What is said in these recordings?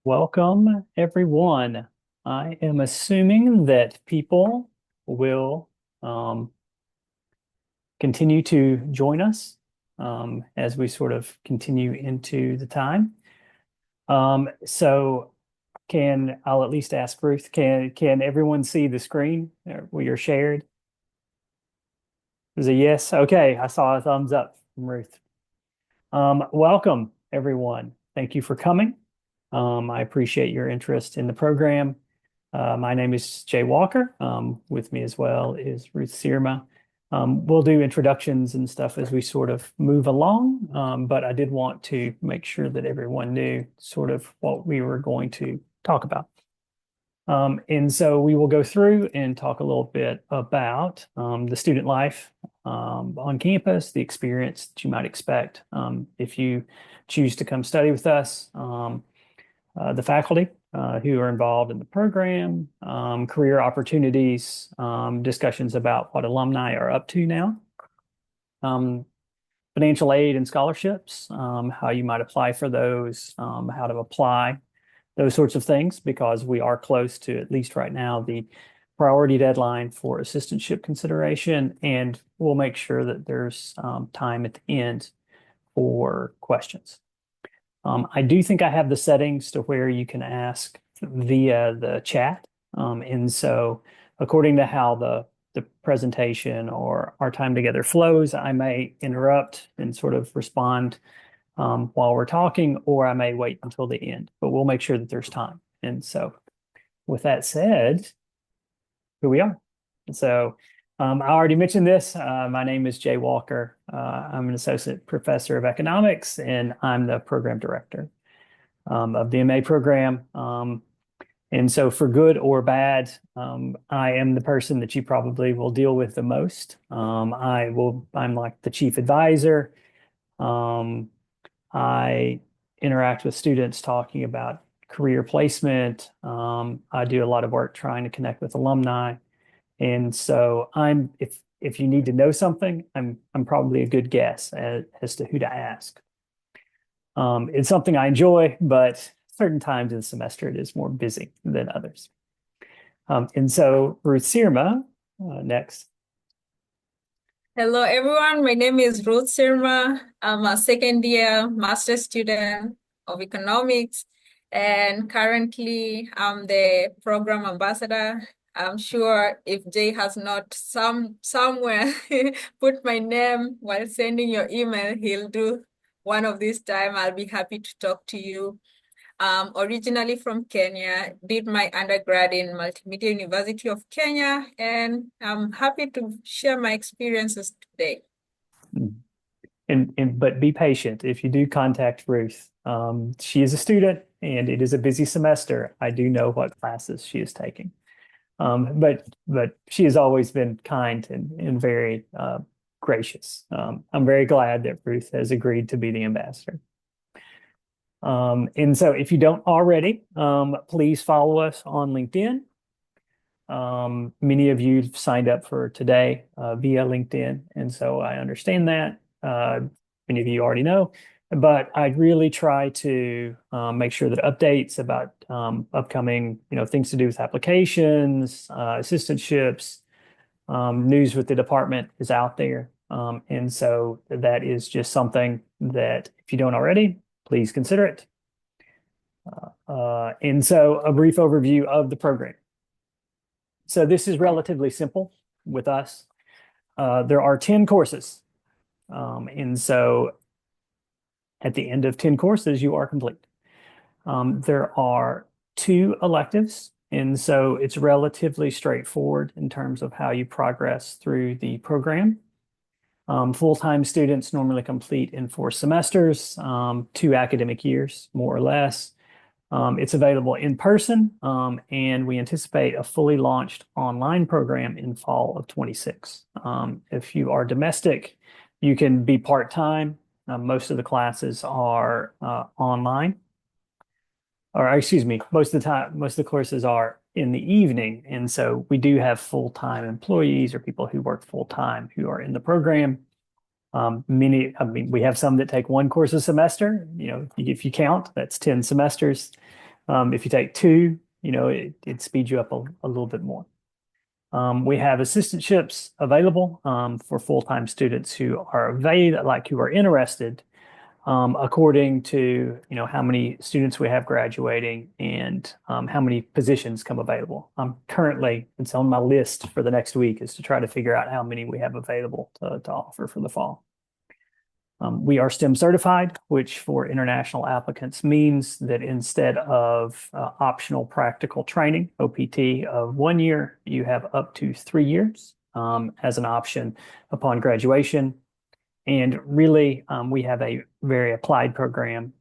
Welcome, everyone. I am assuming that people will um, continue to join us as we sort of continue into the time. So I'll at least ask Ruth, can everyone see the screen where you're shared? Is a yes? Okay, I saw a thumbs up from Ruth. Welcome, everyone. Thank you for coming. I appreciate your interest in the program. My name is Jay Walker. With me as well is Ruth Sirma. We'll do introductions and stuff as we sort of move along, but I did want to make sure that everyone knew sort of what we were going to talk about. And so we will go through and talk a little bit about the student life on campus, the experience that you might expect if you choose to come study with us, the faculty who are involved in the program, career opportunities, discussions about what alumni are up to now, um, financial aid and scholarships, how you might apply for those, how to apply, those sorts of things, because we are close to, at least right now, the priority deadline for assistantship consideration, and we'll make sure that there's time at the end for questions. I do think I have the settings to where you can ask via the chat. And so according to how the presentation or our time together flows, I may interrupt and sort of respond while we're talking, or I may wait until the end, but we'll make sure that there's time. And so with that said, here we are. So I already mentioned this. My name is Jay Walker. I'm an associate professor of economics, and I'm the program director of the MA program. And so for good or bad, I am the person that you probably will deal with the most. I'm like the chief advisor. I interact with students talking about career placement. I do a lot of work trying to connect with alumni. And so if you need to know something, I'm probably a good guess as to who to ask. It's something I enjoy, but certain times in the semester it is more busy than others. And so Ruth Sirma, next. Hello, everyone. My name is Ruth Sirma. I'm a second year master's student of economics, and currently I'm the program ambassador. I'm sure if Jay has not somewhere put my name while sending your email, he'll do one of these time. I'll be happy to talk to you. Originally from Kenya, did my undergrad in Multimedia University of Kenya, and I'm happy to share my experiences today. But be patient. If you do contact Ruth, she is a student and it is a busy semester. I do know what classes she is taking. But she has always been kind and very gracious. I'm very glad that Ruth has agreed to be the ambassador. And so if you don't already, please follow us on LinkedIn. Many of you signed up for today via LinkedIn, and so I understand that. Many of you already know, but I really try to make sure that updates about upcoming, things to do with applications, assistantships, news with the department is out there. And so that is just something that if you don't already, please consider it. And so a brief overview of the program. So this is relatively simple with us. There are 10 courses. And so at the end of 10 courses, you are complete. There are 2 electives. And so it's relatively straightforward in terms of how you progress through the program. Full-time students normally complete in 4 semesters, 2 academic years, more or less. It's available in person, and we anticipate a fully launched online program in fall of 26. If you are domestic, you can be part-time. Most of the classes are online, or excuse me, most of the courses are in the evening. And so we do have full-time employees or people who work full-time who are in the program. We have some that take 1 course a semester. If you count, that's 10 semesters. If you take two, it speeds you up a little bit more. We have assistantships available for full-time students who are interested according to how many students we have graduating and how many positions come available. It's on my list for the next week is to try to figure out how many we have available to offer for the fall. We are STEM certified, which for international applicants means that instead of optional practical training, OPT, of 1 year, you have up to 3 years as an option upon graduation. And really, we have a very applied program.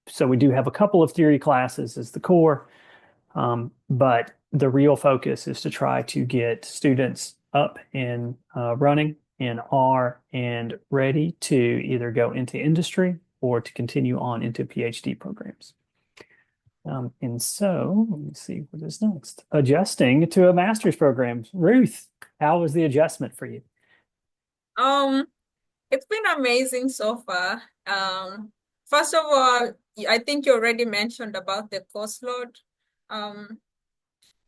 So we do have a couple of theory classes as the core, but the real focus is to try to get students up and running and ready to either go into industry or to continue on into PhD programs. And so let me see what is next. Adjusting to a master's program. Ruth, how was the adjustment for you? Um, it's been amazing so far. First of all, I think you already mentioned about the course load. Um,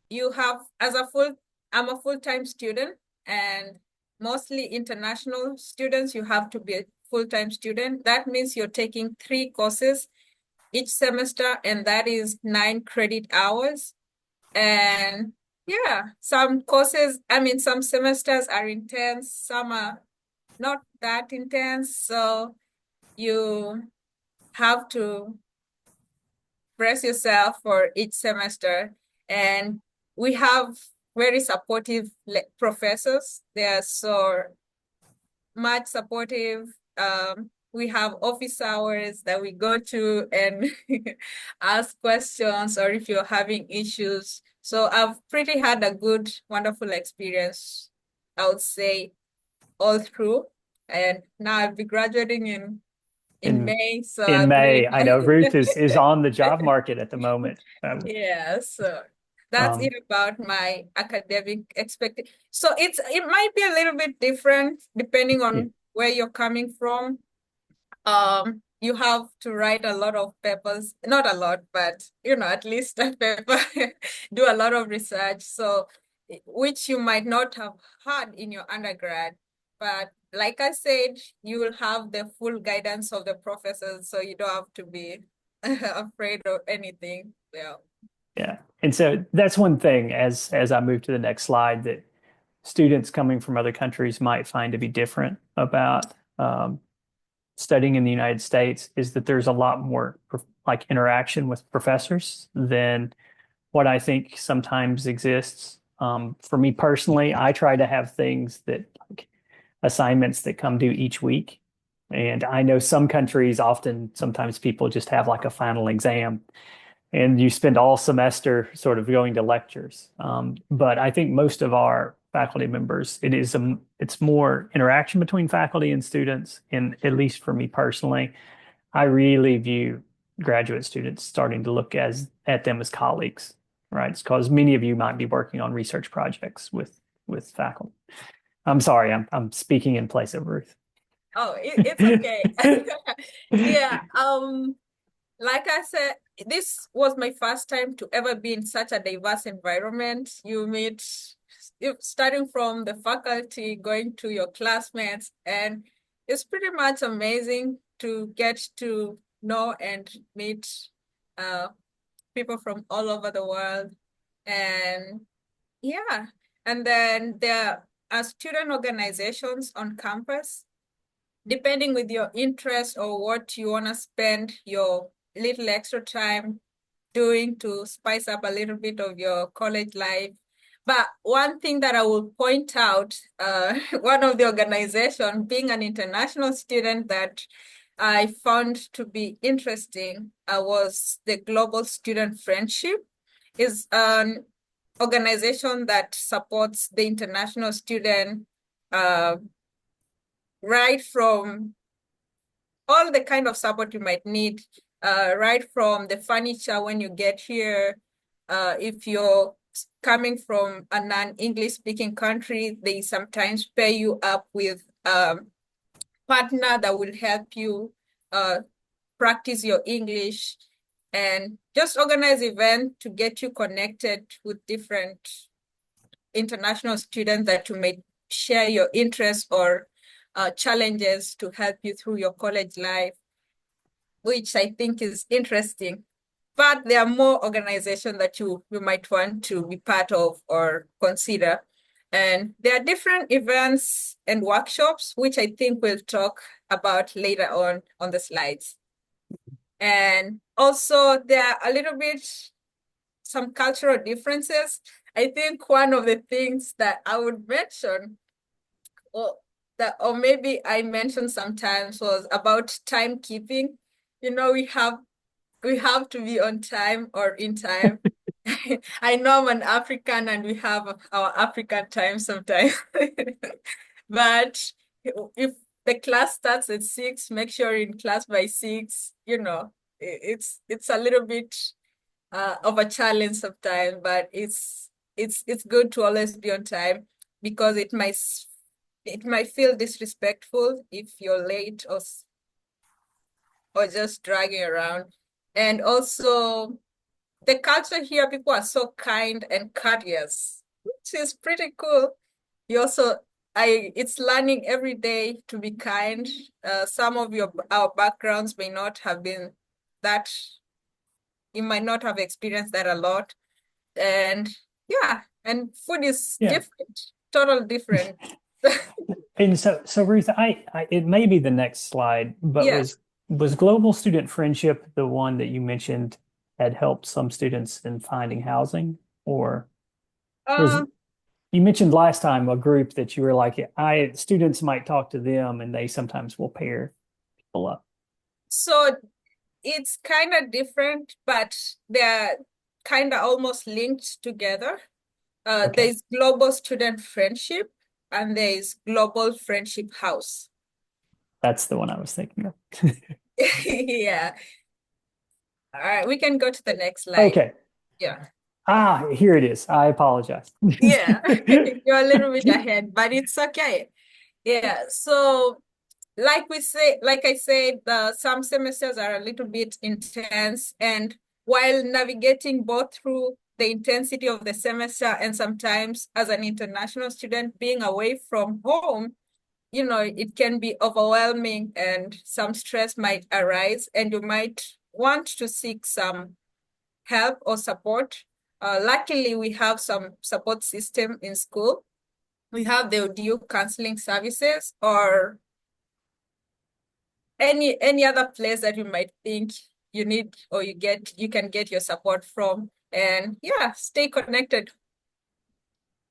you have I'm a full-time student, and mostly international students, you have to be a full-time student. That means you're taking 3 courses each semester, and that is 9 credit hours. And yeah, some semesters are intense, some are not that intense. So you have to brace yourself for each semester. And we have very supportive professors. They are so much supportive. We have office hours that we go to and ask questions, or if you're having issues. So I've pretty had a good, wonderful experience, I would say, all through. And now I'll be graduating in In May, so in I'll be May, I know Ruth is on the job market at the moment. yeah, so that's it Um, about my academic expectation. So it might be a little bit different depending yeah, on where you're coming from. You have to write a lot of papers, not a lot, but at least a paper, do a lot of research. So which you might not have had in your undergrad. But like I said, you will have the full guidance of the professors, so you don't have to be afraid of anything. Yeah. yeah. And so that's one thing as I move to the next slide that students coming from other countries might find to be different about studying in the United States is that there's a lot more like interaction with professors than what I think sometimes exists. For me personally, I try to have things that like assignments that come due each week. And I know some countries sometimes people just have like a final exam and you spend all semester sort of going to lectures. But I think most of our faculty members, it's more interaction between faculty and students. And at least for me personally, I really view graduate students starting to look at them as colleagues, right? It's because many of you might be working on research projects with faculty. I'm sorry, I'm speaking in place of Ruth. Oh, it's okay. Yeah, like I said, this was my first time to ever be in such a diverse environment. You meet, starting from the faculty, going to your classmates, and it's pretty much amazing to get to know and meet uh, people from all over the world. And yeah, and then there are student organizations on campus depending with your interest or what you want to spend your little extra time doing to spice up a little bit of your college life. But one thing that I will point out, one of the organization, being an international student, that I found to be interesting was the Global Student Friendship. Is an organization that supports the international student uh, right from all the kind of support you might need, right from the furniture when you get here. If you're coming from a non-English speaking country, they sometimes pair you up with a partner that will help you practice your English. and just organize events to get you connected with different international students that you may share your interests or challenges to help you through your college life, which I think is interesting. But there are more organizations that you might want to be part of or consider. And there are different events and workshops, which I think we'll talk about later on the slides. And also there are a little bit some cultural differences. I think one of the things that I would mention, or or maybe I mentioned sometimes, was about timekeeping. You know, we have to be on time or in time. I know I'm an African and we have our African time sometimes. But if the class starts at 6, make sure you're in class by 6. You know, it's a little bit of a challenge sometimes, but it's good to always be on time because it might feel disrespectful if you're late or just dragging around. And also the culture here, people are so kind and courteous, which is pretty cool. You also, it's learning every day to be kind. Some of our backgrounds may not have been that, you might not have experienced that a lot. And yeah, and food is Yeah. different, total different. And so Ruth, it may be the next slide, but Yeah. was global student friendship the one that you mentioned had helped some students in finding housing, or was Um, you mentioned last time a group that you were like, I students might talk to them and they sometimes will pair people up. so it's kind of different, but they're kind of almost linked together. Okay, There's Global Student Friendship and there's Global Friendship House. that's the one I was thinking of. Yeah. All right, we can go to the next slide. Okay. Yeah. Ah, here it is. I apologize. Yeah. You're a little bit ahead, but it's okay. Yeah. So like I said, some semesters are a little bit intense, and while navigating both through the intensity of the semester and sometimes as an international student being away from home, you know, it can be overwhelming and some stress might arise and you might want to seek some help or support. Luckily, we have some support system in school. We have the audio counseling services or any other place that you might think you need or you can get your support from. And yeah, stay connected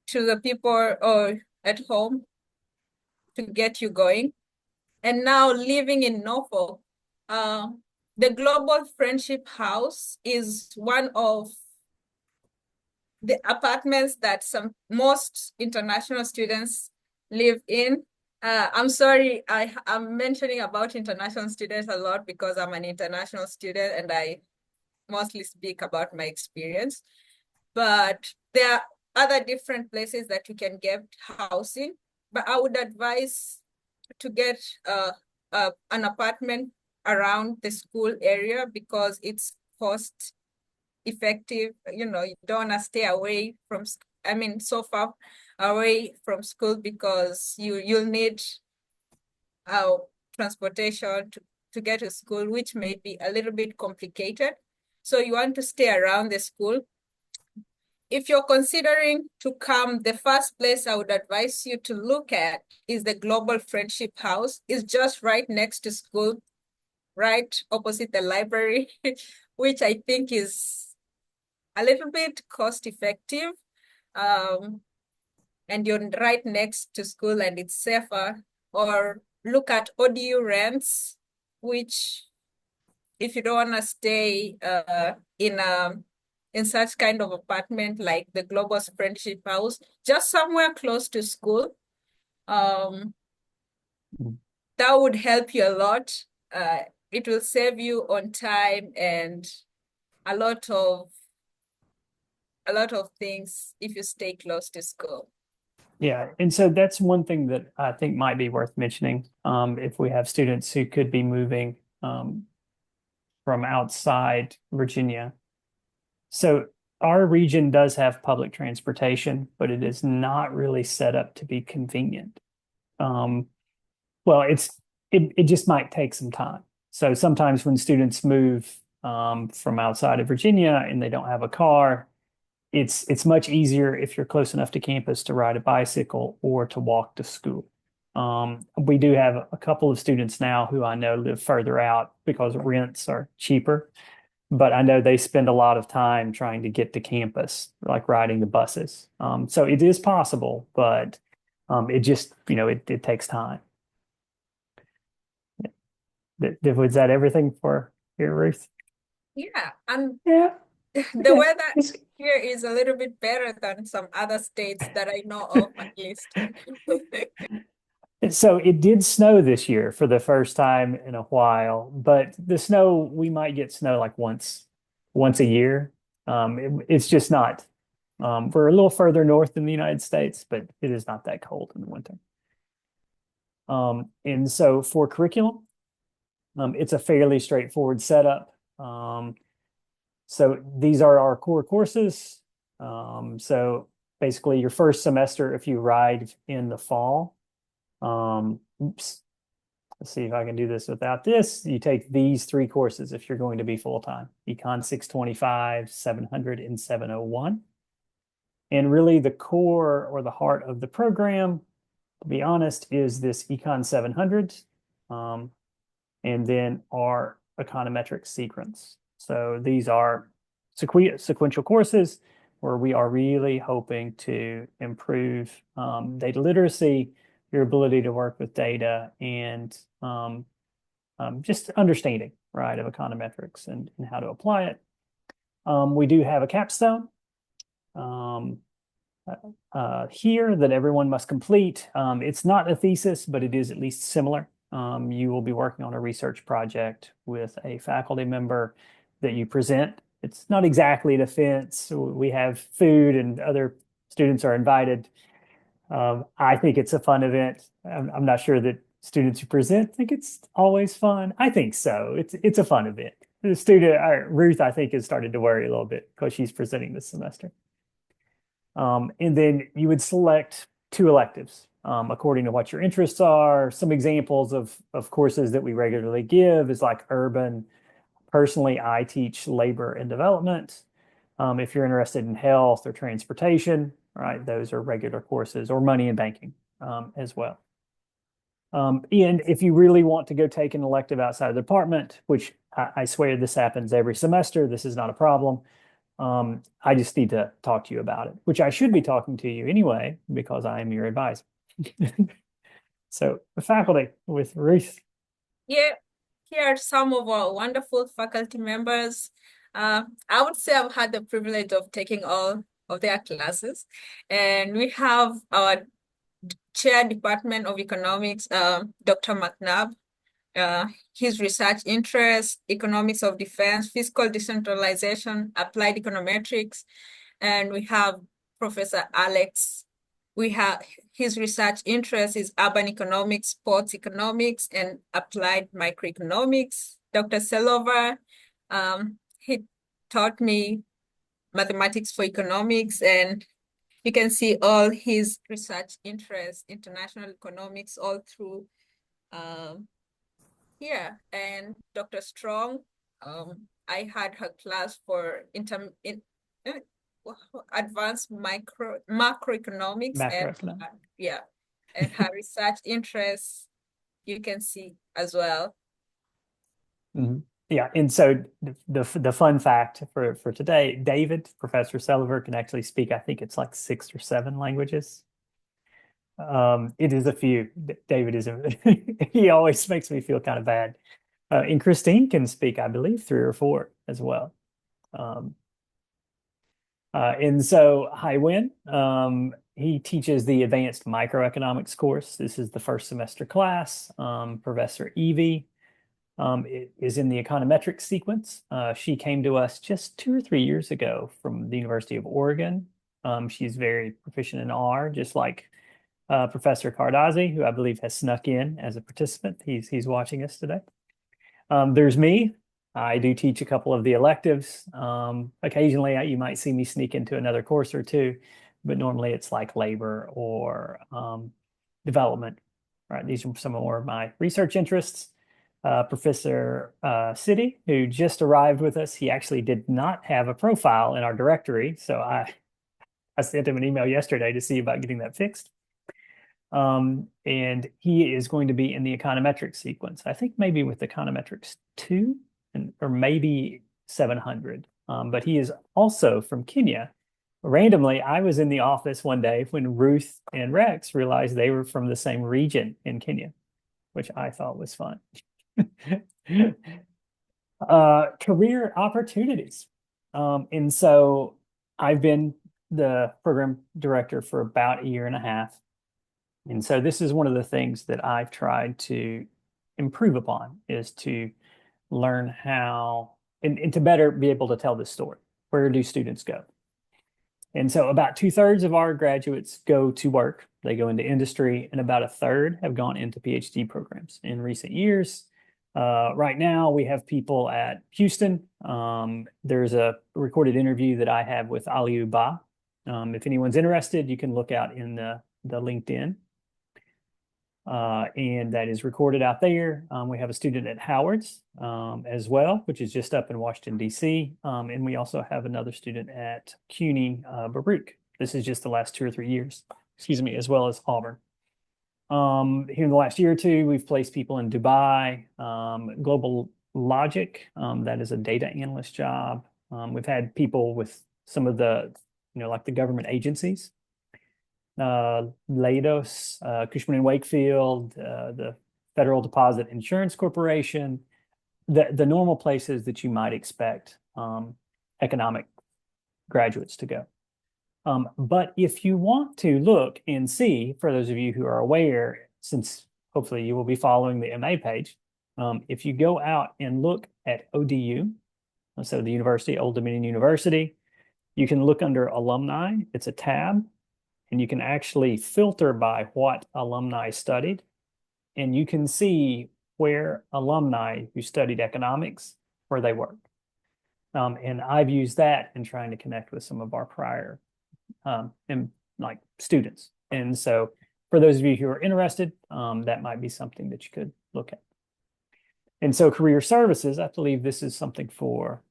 to the people or at home to get you going. And now living in Norfolk, uh, the Global Friendship House is one of the apartments that most international students live in. I'm sorry, I'm mentioning about international students a lot because I'm an international student and I mostly speak about my experience. But there are other different places that you can get housing. But I would advise to get an apartment around the school area because it's cost effective. You know, you don't want to stay away from, I mean, so far away from school because you'll need uh, transportation to get to school, which may be a little bit complicated. So you want to stay around the school. If you're considering to come, the first place I would advise you to look at is the Global Friendship House. It's just right next to school, right opposite the library, which I think is a little bit cost effective. Um, and you're right next to school and it's safer. Or look at audio rents, which if you don't want to stay in such kind of apartment like the Global Friendship House, just somewhere close to school, um, that would help you a lot. It will save you on time and a lot of a lot of things if you stay close to school. Yeah, and so that's one thing that I think might be worth mentioning if we have students who could be moving. from outside Virginia. So our region does have public transportation, but it is not really set up to be convenient. Um, well, it just might take some time. So sometimes when students move from outside of Virginia and they don't have a car, it's much easier if you're close enough to campus to ride a bicycle or to walk to school. We do have a couple of students now who I know live further out because rents are cheaper, but I know they spend a lot of time trying to get to campus, like riding the buses. So it is possible, but it just, it takes time. Was that everything for here, Ruth? Yeah, and Yeah. the Okay. weather here is a little bit better than some other states that I know of, at least. So it did snow this year for the first time in a while, but the snow, we might get snow like once a year. It's just not. We're a little further north in the United States, but it is not that cold in the winter. And so for curriculum, it's a fairly straightforward setup. So these are our core courses. So basically your first semester, if you ride in the fall, oops, let's see if I can do this without this. You take these three courses if you're going to be full-time: Econ 625, 700, and 701. And really the core or the heart of the program, to be honest, is this Econ 700, and then our econometric sequence. So these are sequential courses where we are really hoping to improve data literacy, your ability to work with data, and just understanding, right, of econometrics and how to apply it. We do have a capstone here that everyone must complete. It's not a thesis, but it is at least similar. You will be working on a research project with a faculty member that you present. It's not exactly a defense. We have food and other students are invited. I think it's a fun event. I'm not sure that students who present think it's always fun. I think so. It's a fun event. The student, Ruth, I think, has started to worry a little bit because she's presenting this semester. And then you would select two electives according to what your interests are. Some examples of courses that we regularly give is like urban. Personally, I teach labor and development. If you're interested in health or transportation, right, those are regular courses, or money and banking as well. And if you really want to go take an elective outside of the department, which I swear this happens every semester, this is not a problem. I just need to talk to you about it, which I should be talking to you anyway, because I am your advisor. So the faculty with Ruth. Yeah, here are some of our wonderful faculty members. I would say I've had the privilege of taking all of their classes. And we have our Chair Department of Economics, Dr. McNabb. His research interests: economics of defense, fiscal decentralization, applied econometrics. And we have Professor Alex. His research interest is urban economics, sports economics, and applied microeconomics. Dr. Selova, he taught me mathematics for economics, and you can see all his research interests, international economics, all through here. And Dr. Strong, I had her class for advanced macroeconomics, and Macroeconomics. yeah, and her research interests you can see as well. Mm-hmm. Yeah, and so the fun fact for today, David, Professor Selliver, can actually speak, I think it's like 6 or 7 languages. It is a few. David is he always makes me feel kind of bad. And Christine can speak, I believe, 3 or 4 as well. And so Hai Wen, he teaches the advanced microeconomics course. This is the first semester class. Professor Evie is in the econometric sequence. She came to us just 2 or 3 years ago from the University of Oregon. She's very proficient in R, just like Professor Cardazzi, who I believe has snuck in as a participant. He's watching us today. There's me. I do teach a couple of the electives. Occasionally, you might see me sneak into another course or two, but normally it's like labor or development. Right, these are some more of my research interests. Professor City, who just arrived with us, he actually did not have a profile in our directory, so I sent him an email yesterday to see about getting that fixed. And he is going to be in the econometrics sequence. I think maybe with econometrics 2 or maybe 700. But he is also from Kenya. Randomly, I was in the office one day when Ruth and Rex realized they were from the same region in Kenya, which I thought was fun. Career opportunities. And so I've been the program director for about a year and a half. And so this is one of the things that I've tried to improve upon is to learn how and to better be able to tell this story. Where do students go? And so about 2/3 of our graduates go to work. They go into industry, and about a third have gone into PhD programs in recent years. Right now, we have people at Houston. There's a recorded interview that I have with Aliou Ba. If anyone's interested, you can look out in the LinkedIn. And that is recorded out there. We have a student at Howard's as well, which is just up in Washington, D.C. And we also have another student at CUNY Baruch. This is just the last 2 or 3 years, excuse me, as well as Auburn. Here in the last year or two, we've placed people in Dubai, Global Logic, that is a data analyst job. We've had people with some of the, like the government agencies. Leidos, Cushman and Wakefield, the Federal Deposit Insurance Corporation, the normal places that you might expect economic graduates to go. But if you want to look and see, for those of you who are aware, since hopefully you will be following the MA page, if you go out and look at ODU, so the university, Old Dominion University, you can look under alumni. It's a tab, and you can actually filter by what alumni studied, and you can see where alumni who studied economics, where they work. And I've used that in trying to connect with some of our prior and like students. And so for those of you who are interested, that might be something that you could look at. And so career services, I believe this is something for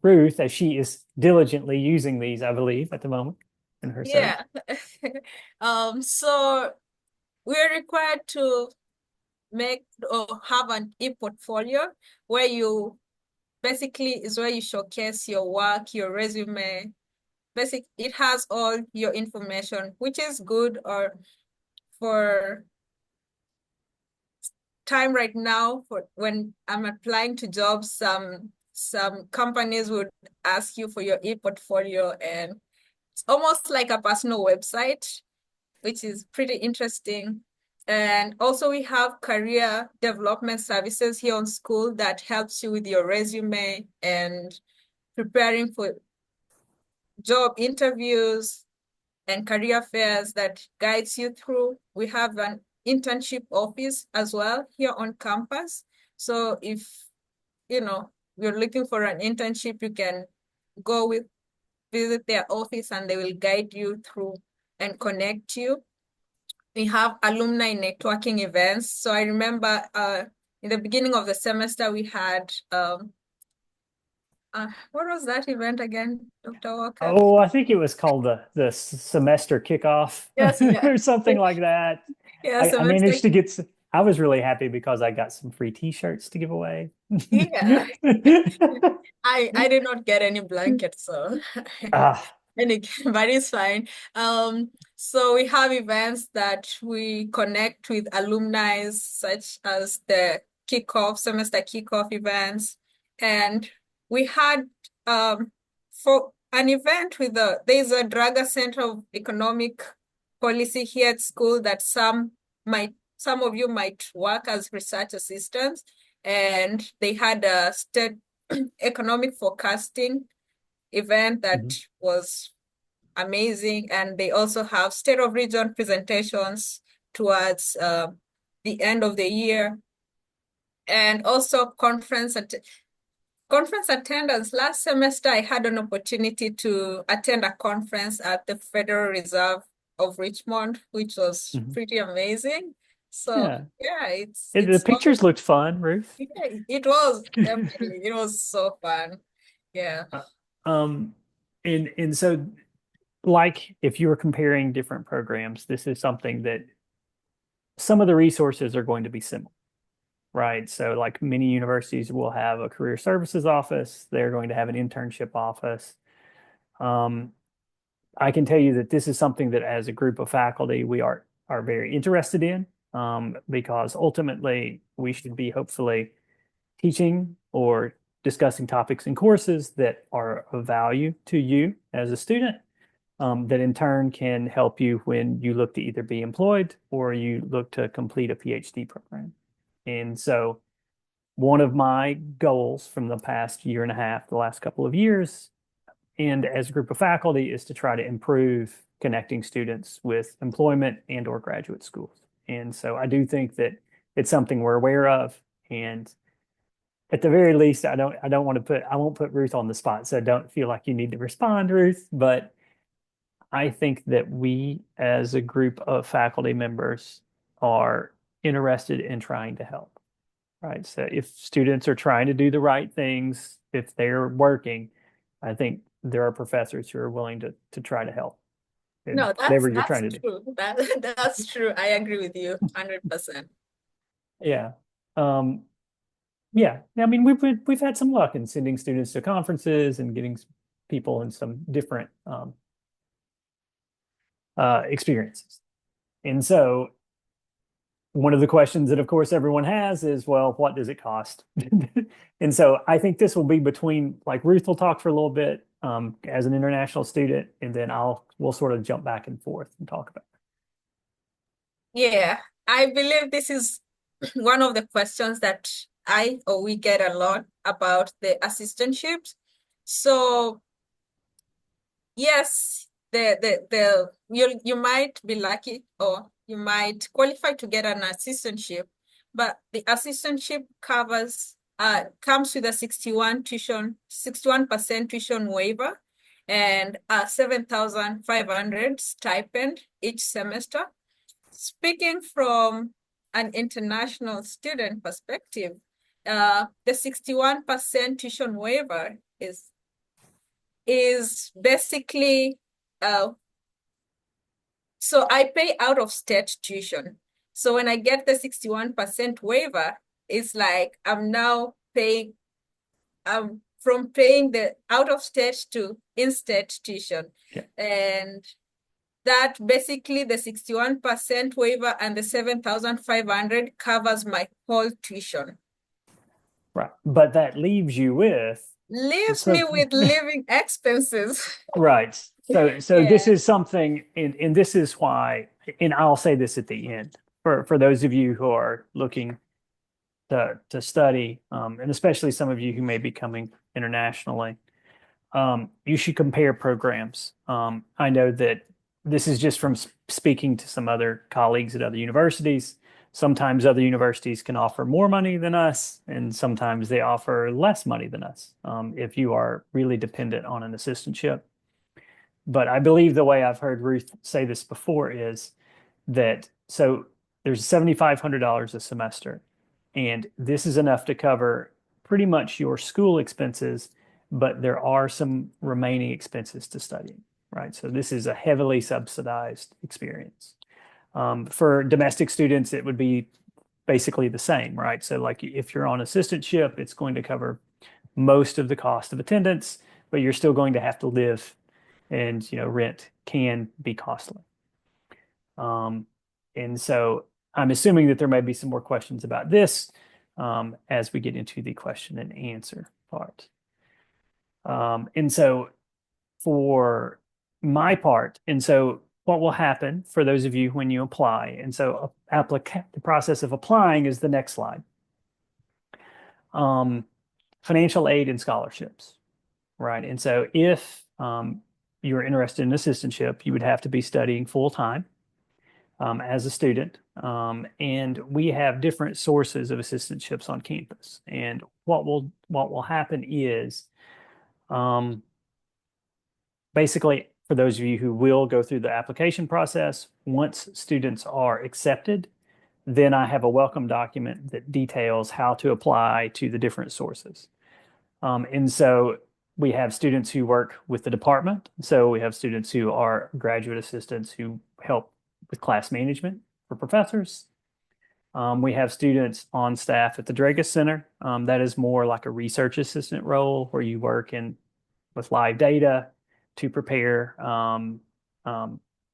Ruth, as she is diligently using these, I believe, at the moment in her search. Yeah. So we're required to make or have an e-portfolio where you basically is where you showcase your work, your resume. It has all your information, which is good or for time right now for when I'm applying to jobs, some companies would ask you for your e-portfolio, and it's almost like a personal website, which is pretty interesting. And also we have career development services here on school that helps you with your resume and preparing for job interviews and career fairs that guides you through. We have an internship office as well here on campus. So if, you're looking for an internship, you can visit their office and they will guide you through and connect you. We have alumni networking events. So I remember in the beginning of the semester, we had, what was that event again, Dr. Walker? Oh, I think it was called the semester kickoff Yes, yeah. or something like that. Yeah, I semester. managed to get, I was really happy because I got some free t-shirts to give away. Yeah. I did not get any blankets, so Ah, but it's fine. So we have events that we connect with alumni, such as the semester kickoff events. And we had for an event with there's a Draga Center of Economic Policy here at school that some of you might work as research assistants, and they had a state economic forecasting event that mhm. was amazing. And they also have state of region presentations towards the end of the year, and also conference conference attendance. Last semester, I had an opportunity to attend a conference at the Federal Reserve of Richmond, which was Mhm. pretty amazing. So Yeah. yeah, The it's all, pictures looked fun, Ruth. yeah, it was definitely, it was so fun. Yeah. Uh, Um, and so like if you were comparing different programs, this is something that some of the resources are going to be similar, right? So like many universities will have a career services office, they're going to have an internship office. Um, I can tell you that this is something that as a group of faculty we are very interested in, because ultimately we should be hopefully teaching or discussing topics in courses that are of value to you as a student, that in turn can help you when you look to either be employed or you look to complete a PhD program. And so one of my goals from the past year and a half, the last couple of years, and as a group of faculty is to try to improve connecting students with employment and or graduate schools. And so I do think that it's something we're aware of. And at the very least, I don't want to put I won't put Ruth on the spot, so don't feel like you need to respond, Ruth. But I think that we as a group of faculty members are interested in trying to help, right? So if students are trying to do the right things, if they're working, I think there are professors who are willing to try to help in No, whatever you're that's trying to do. true. That's true. I agree with you 100%. Yeah. Um, yeah. I mean, we've had some luck in sending students to conferences and getting people in some different experiences. And so one of the questions that, of course, everyone has is, well, what does it cost? And so I think this will be between, like Ruth will talk for a little bit as an international student, and then we'll sort of jump back and forth and talk about it. Yeah, I believe this is one of the questions that I or we get a lot about the assistantships. So yes, you might be lucky or you might qualify to get an assistantship, but the assistantship comes with a 61% tuition waiver and a 7,500 stipend each semester. Speaking from an international student perspective, the 61% tuition waiver is basically so I pay out of state tuition. So when I get the 61% waiver, it's like I'm now paying from paying the out of state to in-state tuition. Yeah, And that basically the 61% waiver and the 7,500 covers my whole tuition. right. But that leaves you with Leaves so me with living expenses. right. So this Yeah. is something, and this is why, and I'll say this at the end for those of you who are looking to study, and especially some of you who may be coming internationally. You should compare programs. I know that this is just from speaking to some other colleagues at other universities. Sometimes other universities can offer more money than us, and sometimes they offer less money than us if you are really dependent on an assistantship. But I believe the way I've heard Ruth say this before is that so there's $7,500 a semester, and this is enough to cover pretty much your school expenses, but there are some remaining expenses to studying, right? So this is a heavily subsidized experience. For domestic students, it would be basically the same, right? So like if you're on assistantship, it's going to cover most of the cost of attendance, but you're still going to have to live, and rent can be costly. Um, and so I'm assuming that there may be some more questions about this as we get into the question and answer part. And so for my part, and so what will happen for those of you when you apply, and so the process of applying is the next slide. Um, Financial aid and scholarships, right? And so if you're interested in assistantship, you would have to be studying full time. as a student. And we have different sources of assistantships on campus. And what will happen is um, basically, for those of you who will go through the application process, once students are accepted, then I have a welcome document that details how to apply to the different sources. And so we have students who work with the department. So we have students who are graduate assistants who help with class management for professors. We have students on staff at the Dragus Center. That is more like a research assistant role where you work in with live data to prepare um,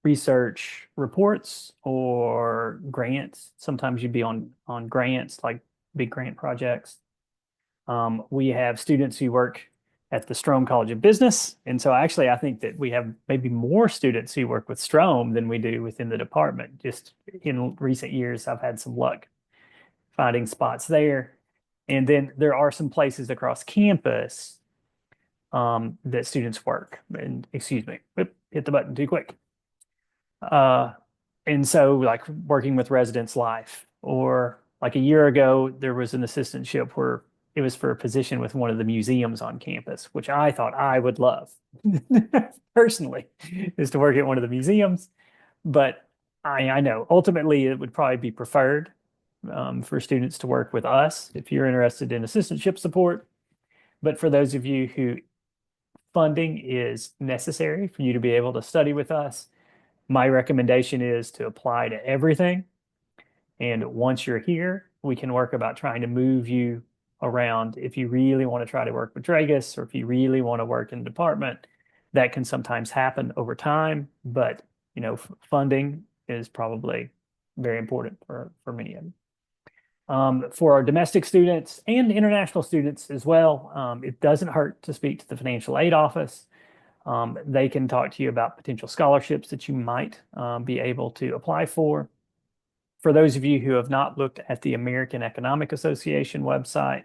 research reports or grants. Sometimes you'd be on grants, like big grant projects. We have students who work at the Strome College of Business. And so actually, I think that we have maybe more students who work with Strome than we do within the department. Just in recent years, I've had some luck finding spots there. And then there are some places across campus that students work. And excuse me, hit the button too quick. Uh, and so like working with Residence Life, or like a year ago, there was an assistantship where it was for a position with one of the museums on campus, which I thought I would love personally, is to work at one of the museums. But I know ultimately it would probably be preferred for students to work with us if you're interested in assistantship support. But for those of you who funding is necessary for you to be able to study with us, my recommendation is to apply to everything. And once you're here, we can work about trying to move you around. If you really want to try to work with Dragus, or if you really want to work in the department, that can sometimes happen over time. But funding is probably very important for many of them. For our domestic students and international students as well, it doesn't hurt to speak to the financial aid office. They can talk to you about potential scholarships that you might be able to apply for. For those of you who have not looked at the American Economic Association website,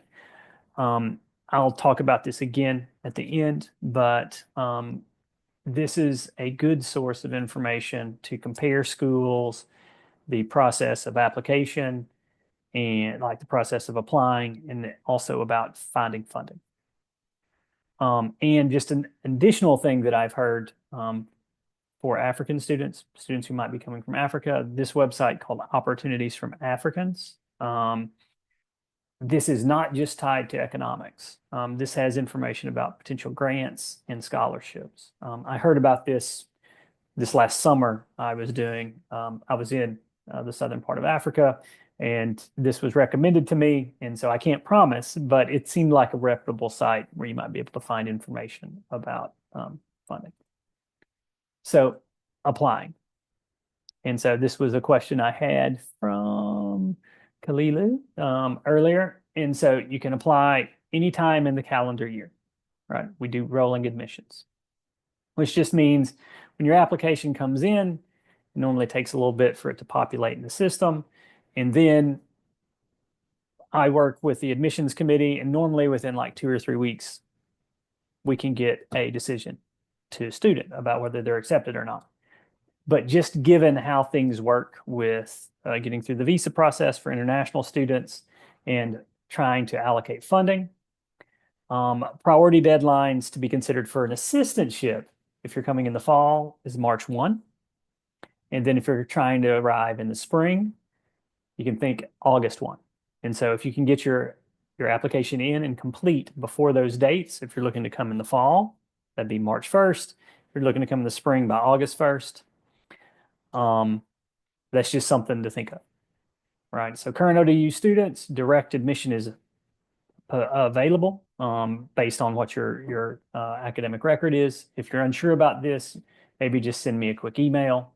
I'll talk about this again at the end, but this is a good source of information to compare schools, the process of application, and like the process of applying, and also about finding funding. And just an additional thing that I've heard for African students who might be coming from Africa, this website called Opportunities from Africans. This is not just tied to economics. This has information about potential grants and scholarships. I heard about this last summer. I was in the southern part of Africa, and this was recommended to me. And so I can't promise, but it seemed like a reputable site where you might be able to find information about funding. So applying. And so this was a question I had from Kalilu earlier. And so you can apply anytime in the calendar year, right? We do rolling admissions, which just means when your application comes in, it normally takes a little bit for it to populate in the system. And then I work with the admissions committee, and normally within like 2 or 3 weeks, we can get a decision to a student about whether they're accepted or not. But just given how things work with getting through the visa process for international students and trying to allocate funding, priority deadlines to be considered for an assistantship, if you're coming in the fall, is March 1. And then if you're trying to arrive in the spring, you can think August 1. And so if you can get your application in and complete before those dates, if you're looking to come in the fall, that'd be March 1st. If you're looking to come in the spring, by August 1st. That's just something to think of, right? So current ODU students, direct admission is available based on what your academic record is. If you're unsure about this, maybe just send me a quick email.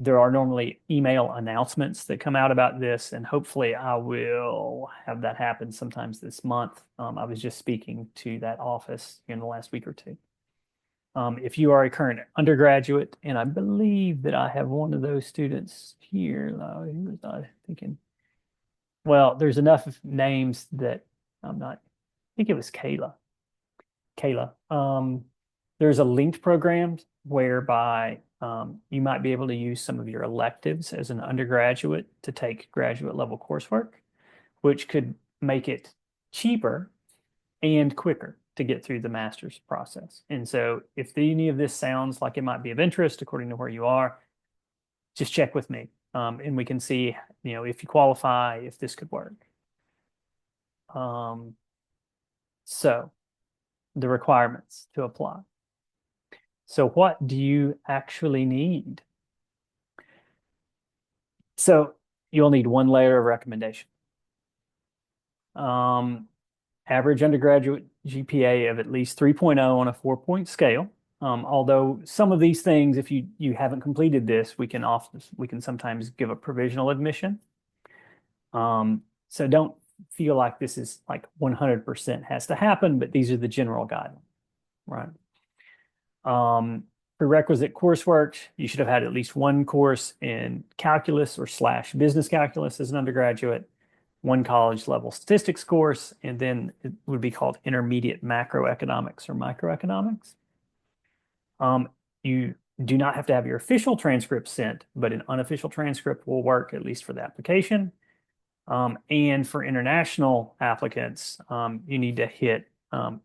There are normally email announcements that come out about this, and hopefully I will have that happen sometimes this month. I was just speaking to that office in the last week or two. If you are a current undergraduate, and I believe that I have one of those students here, he was not thinking, well, there's enough names that I'm not, I think it was Kayla. There's a linked program whereby You might be able to use some of your electives as an undergraduate to take graduate level coursework, which could make it cheaper and quicker to get through the master's process. And so if any of this sounds like it might be of interest according to where you are, just check with me. And we can see, if you qualify, if this could work. So the requirements to apply. So what do you actually need? So you'll need one layer of recommendation. Average undergraduate GPA of at least 3.0 on a 4-point scale. Although some of these things, if you haven't completed this, we can sometimes give a provisional admission. So don't feel like this is like 100% has to happen, but these are the general guidelines, right? Prerequisite coursework, you should have had at least one course in calculus or / business calculus as an undergraduate, one college level statistics course, and then it would be called intermediate macroeconomics or microeconomics. You do not have to have your official transcript sent, but an unofficial transcript will work at least for the application. And for international applicants, you need to hit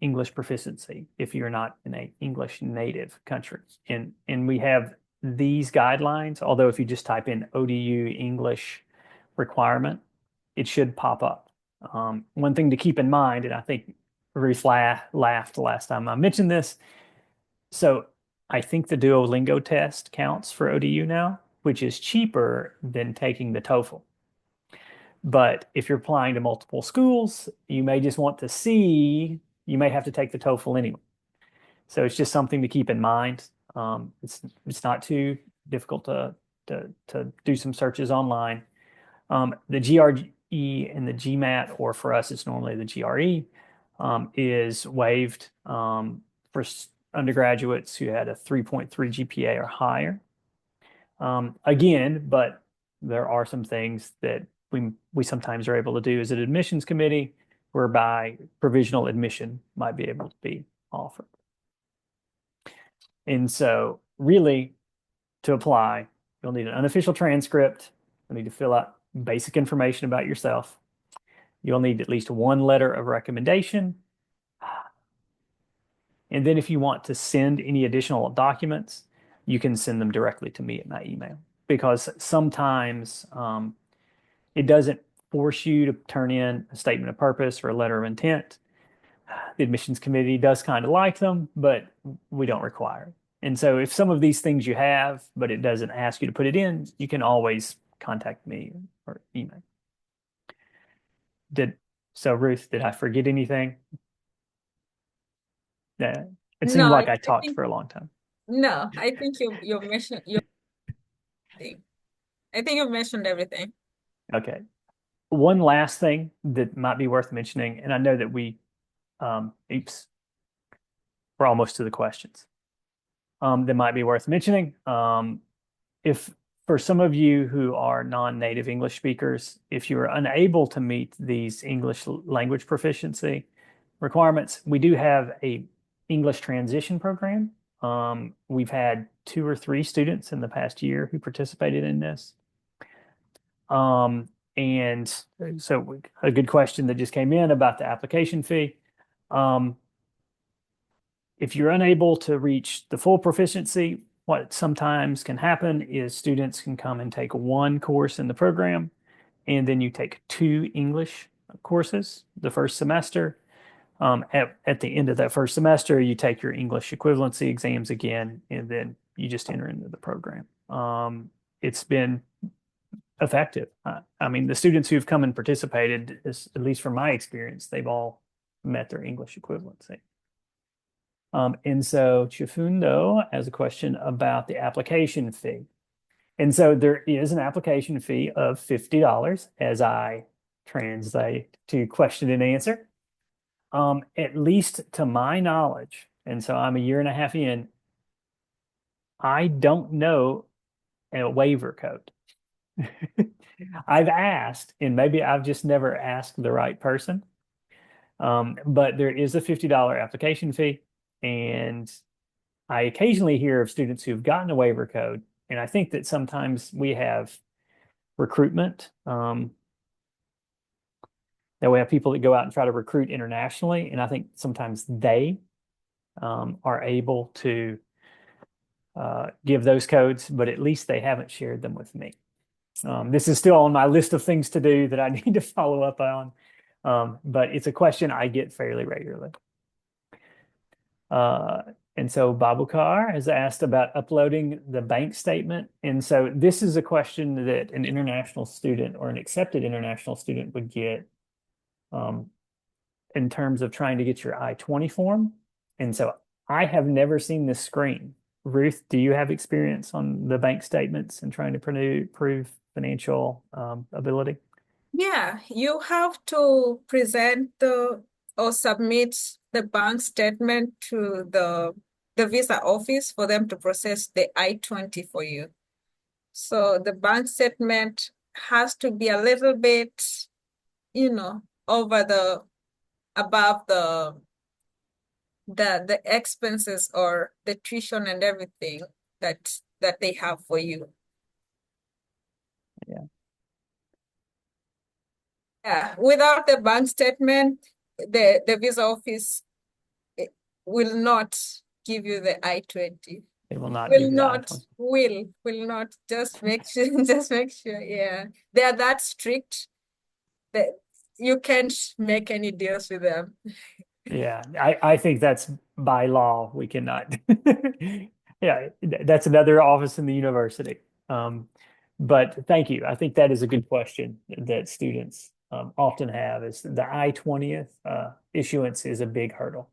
English proficiency if you're not in an English native country. And we have these guidelines, although if you just type in ODU English requirement, it should pop up. One thing to keep in mind, and I think Ruth laughed last time I mentioned this. So I think the Duolingo test counts for ODU now, which is cheaper than taking the TOEFL. But if you're applying to multiple schools, you may just want to see, you may have to take the TOEFL anyway. So it's just something to keep in mind. It's not too difficult to do some searches online. The GRE and the GMAT, or for us, it's normally the GRE, is waived for undergraduates who had a 3.3 GPA or higher. Again, but there are some things that we sometimes are able to do as an admissions committee, whereby provisional admission might be able to be offered. And so really, to apply, you'll need an unofficial transcript. You'll need to fill out basic information about yourself. You'll need at least one letter of recommendation. And then if you want to send any additional documents, you can send them directly to me at my email, because sometimes it doesn't force you to turn in a statement of purpose or a letter of intent. The admissions committee does kind of like them, but we don't require it. And so if some of these things you have, but it doesn't ask you to put it in, you can always contact me or email. So Ruth, did I forget anything? Yeah, it seemed No, like I I talked think for a long time. no, I think you mentioned your thing. I think you mentioned everything. Okay. One last thing that might be worth mentioning, and I know that oops, we're almost to the questions. That might be worth mentioning. If for some of you who are non-native English speakers, if you are unable to meet these English language proficiency requirements, we do have a English transition program. We've had 2 or 3 students in the past year who participated in this. And so a good question that just came in about the application fee. If you're unable to reach the full proficiency, what sometimes can happen is students can come and take one course in the program, and then you take 2 English courses the first semester. At the end of that first semester, you take your English equivalency exams again, and then you just enter into the program. It's been effective. I mean, the students who've come and participated, at least from my experience, they've all met their English equivalency. And so Chifundo has a question about the application fee. And so there is an application fee of $50 as I translate to question and answer. At least to my knowledge, and so I'm a year and a half in, I don't know a waiver code. I've asked, and maybe I've just never asked the right person. But there is a $50 application fee, and I occasionally hear of students who've gotten a waiver code, and I think that sometimes we have recruitment. That we have people that go out and try to recruit internationally, and I think sometimes they are able to give those codes, but at least they haven't shared them with me. This is still on my list of things to do that I need to follow up on, but it's a question I get fairly regularly. Uh, and so Babukar has asked about uploading the bank statement. And so this is a question that an international student or an accepted international student would get um, in terms of trying to get your I-20 form. And so I have never seen this screen. Ruth, do you have experience on the bank statements and trying to prove financial ability? Yeah, you have to present the or submit the bank statement to the visa office for them to process the I-20 for you. So the bank statement has to be a little bit, over above the expenses or the tuition and everything that they have for you. Yeah. Yeah, without the bank statement, the visa office will not give you the I-20. They will not give Will you the not, I-20. will not. Just make sure, just make sure. Yeah. They are that strict that you can't make any deals with them. Yeah, I think that's by law. We cannot. Yeah, that's another office in the university. But thank you. I think that is a good question that students often have is the I-20th issuance is a big hurdle.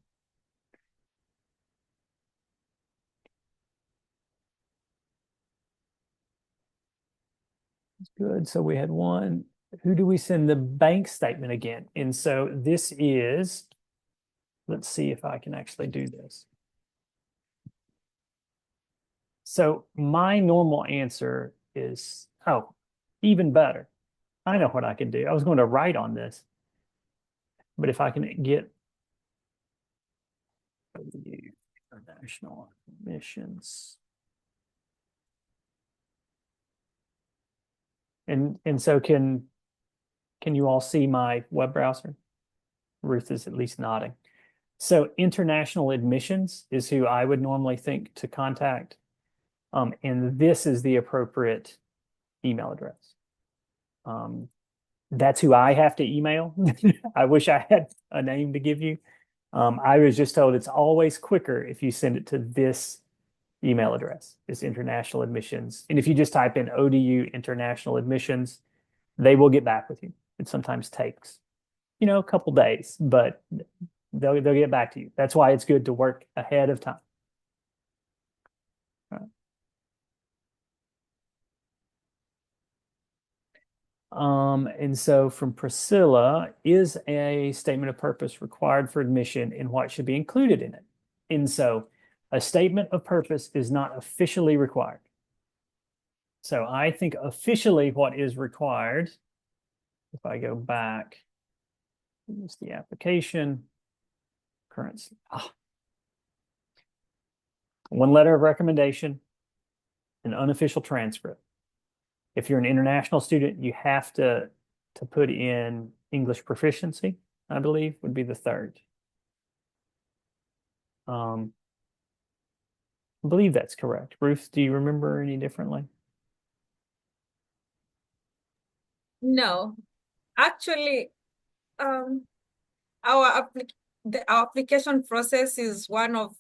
Good. So we had one. Who do we send the bank statement again? And so this is, let's see if I can actually do this. So my normal answer is, oh, even better. I know what I can do. I was going to write on this, but if I can get international missions. And so can you all see my web browser? Ruth is at least nodding. So international admissions is who I would normally think to contact. And this is the appropriate email address. That's who I have to email. I wish I had a name to give you. I was just told it's always quicker if you send it to this email address. It's international admissions. And if you just type in ODU international admissions, they will get back with you. It sometimes takes, a couple days, but they'll get back to you. That's why it's good to work ahead of time. And so from Priscilla, is a statement of purpose required for admission and what should be included in it? And so a statement of purpose is not officially required. So I think officially what is required, if I go back, is the application, currency. One letter of recommendation, an unofficial transcript. If you're an international student, you have to put in English proficiency, I believe, would be the third. I believe that's correct. Ruth, do you remember any differently? No, actually, our our application process is one of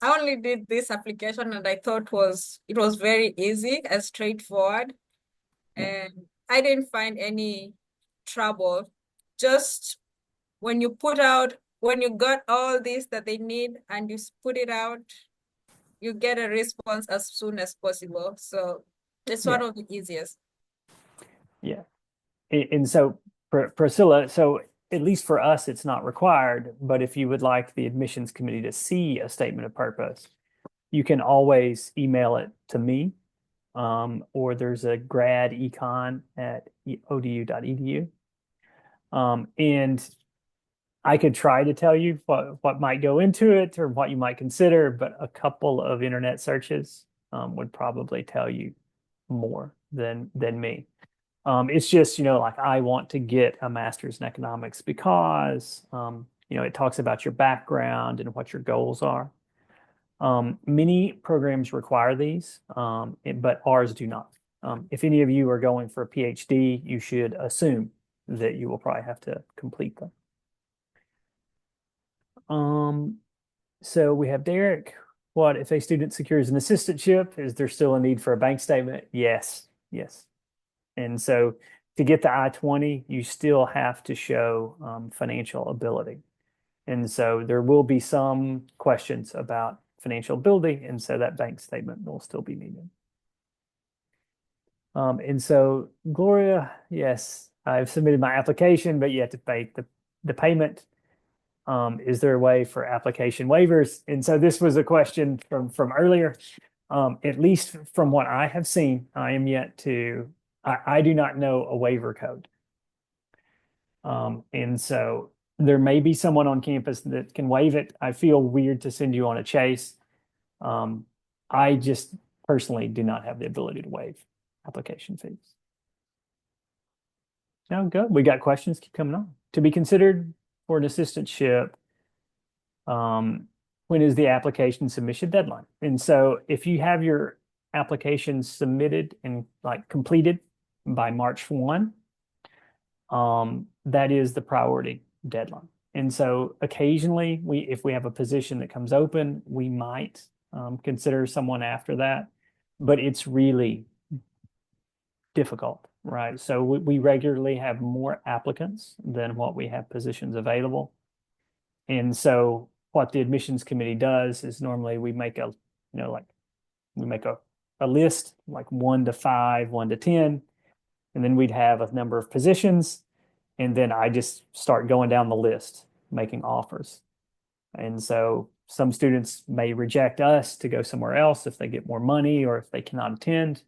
I only did this application and I thought it was very easy and straightforward, Yeah. and I didn't find any trouble. Just when you got all this that they need and you put it out, you get a response as soon as possible. So it's one Yeah. of the easiest. Yeah. And so Priscilla, so at least for us, it's not required, but if you would like the admissions committee to see a statement of purpose, you can always email it to me. Or there's a grad econ at odu.edu. And I could try to tell you what might go into it or what you might consider, but a couple of internet searches would probably tell you more than me. It's just, like I want to get a master's in economics because, it talks about your background and what your goals are. Many programs require these, but ours do not. If any of you are going for a PhD, you should assume that you will probably have to complete them. Um, so we have Derek. What if a student secures an assistantship? Is there still a need for a bank statement? Yes, yes. And so to get the I-20, you still have to show financial ability. And so there will be some questions about financial ability, and so that bank statement will still be needed. And so Gloria, yes, I've submitted my application, but you have to pay the payment. Is there a way for application waivers? And so this was a question from earlier. At least from what I have seen, I do not know a waiver code. And so there may be someone on campus that can waive it. I feel weird to send you on a chase. I just personally do not have the ability to waive application fees. No, good. We got questions keep coming on. To be considered for an assistantship, when is the application submission deadline? And so if you have your application submitted and like completed by March 1, that is the priority deadline. And so occasionally if we have a position that comes open, we might consider someone after that, but it's really difficult, right? So we regularly have more applicants than what we have positions available. And so what the admissions committee does is normally we make a list like 1 to 5, 1 to 10, and then we'd have a number of positions. And then I just start going down the list, making offers. And so some students may reject us to go somewhere else if they get more money or if they cannot attend.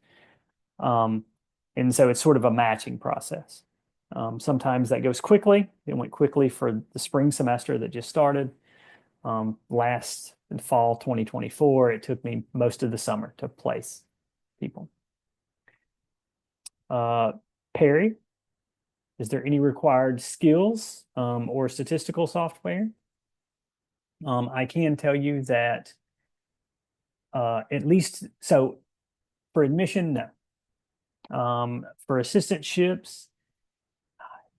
And so it's sort of a matching process. Sometimes that goes quickly. It went quickly for the spring semester that just started. Last in fall 2024, it took me most of the summer to place people. Perry, is there any required skills or statistical software? I can tell you that at least, so for admission, no. For assistantships,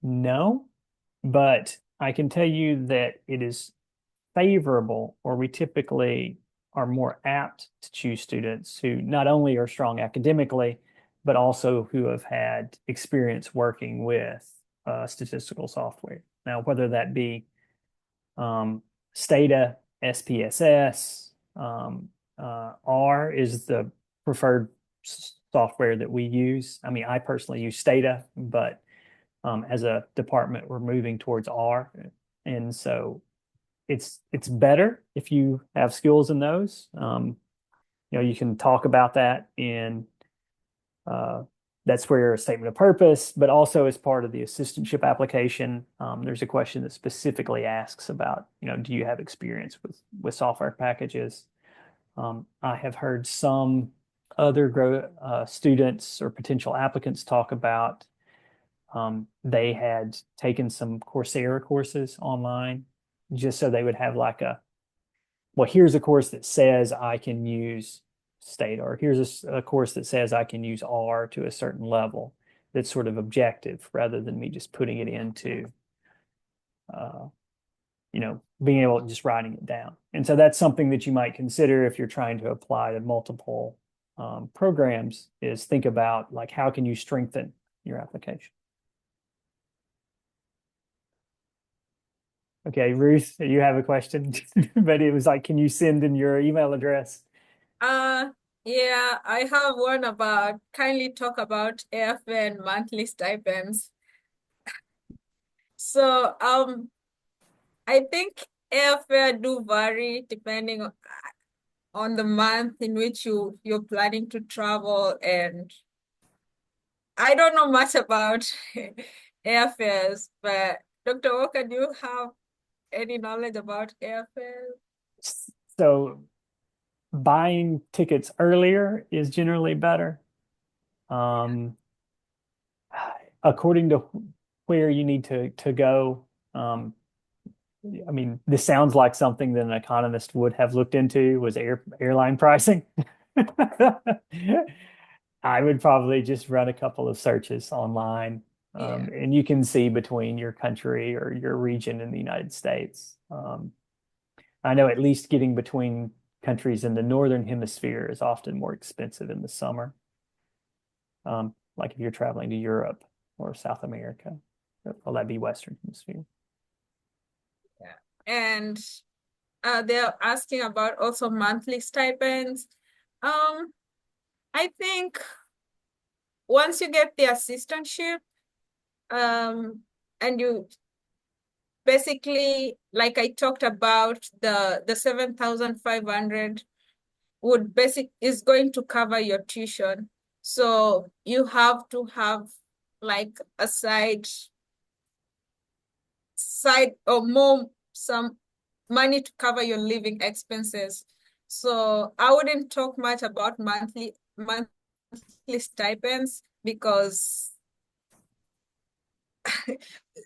no. But I can tell you that it is favorable, or we typically are more apt to choose students who not only are strong academically, but also who have had experience working with statistical software. Now, whether that be Stata, SPSS, R is the preferred software that we use. I mean, I personally use Stata, but as a department, we're moving towards R. And so it's better if you have skills in those. You can talk about that in that's where a statement of purpose, but also as part of the assistantship application, there's a question that specifically asks about, do you have experience with software packages? I have heard some other students or potential applicants talk about they had taken some Coursera courses online just so they would have here's a course that says I can use Stata, or here's a course that says I can use R to a certain level that's sort of objective rather than me just putting it into, being able to just writing it down. And so that's something that you might consider if you're trying to apply to multiple programs, is think about how can you strengthen your application. Okay, Ruth, you have a question, but it was can you send in your email address? Yeah, I have one about kindly talk about airfare and monthly stipends. So, I think airfare do vary depending on the month in which you're planning to travel, and I don't know much about airfares, but Dr. Walker, do you have any knowledge about airfare? So buying tickets earlier is generally better. Um, According to where you need to go. I mean, this sounds like something that an economist would have looked into was airline pricing. I would probably just run a couple of searches online, Yeah, and you can see between your country or your region in the United States. I know at least getting between countries in the northern hemisphere is often more expensive in the summer. Like if you're traveling to Europe or South America, well, that'd be Western Hemisphere. yeah. And they're asking about also monthly stipends. Um, I think once you get the assistantship, um, and you basically, like I talked about, the 7,500 would basic is going to cover your tuition. So you have to have like a side or more some money to cover your living expenses. So I wouldn't talk much about monthly stipends because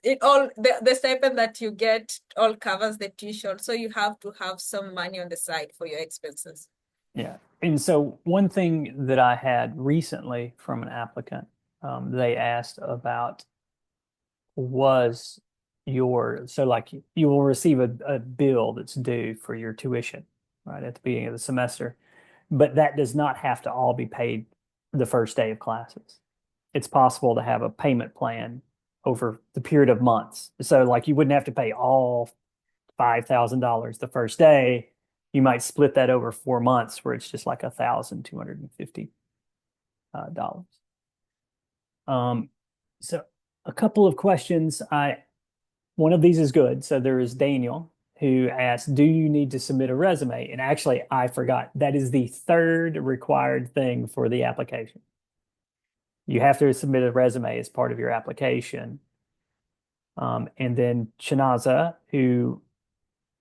the stipend that you get all covers the tuition. So you have to have some money on the side for your expenses. Yeah. And so one thing that I had recently from an applicant, they asked about was so like you will receive a bill that's due for your tuition, right, at the beginning of the semester, but that does not have to all be paid the first day of classes. It's possible to have a payment plan over the period of months. So like you wouldn't have to pay all $5,000 the first day. You might split that over 4 months where it's just like $1,250. Um, so a couple of questions. One of these is good. So there is Daniel who asked, "Do you need to submit a resume?" And actually, I forgot that is the third required thing for the application. You have to submit a resume as part of your application. And then Chinaza, who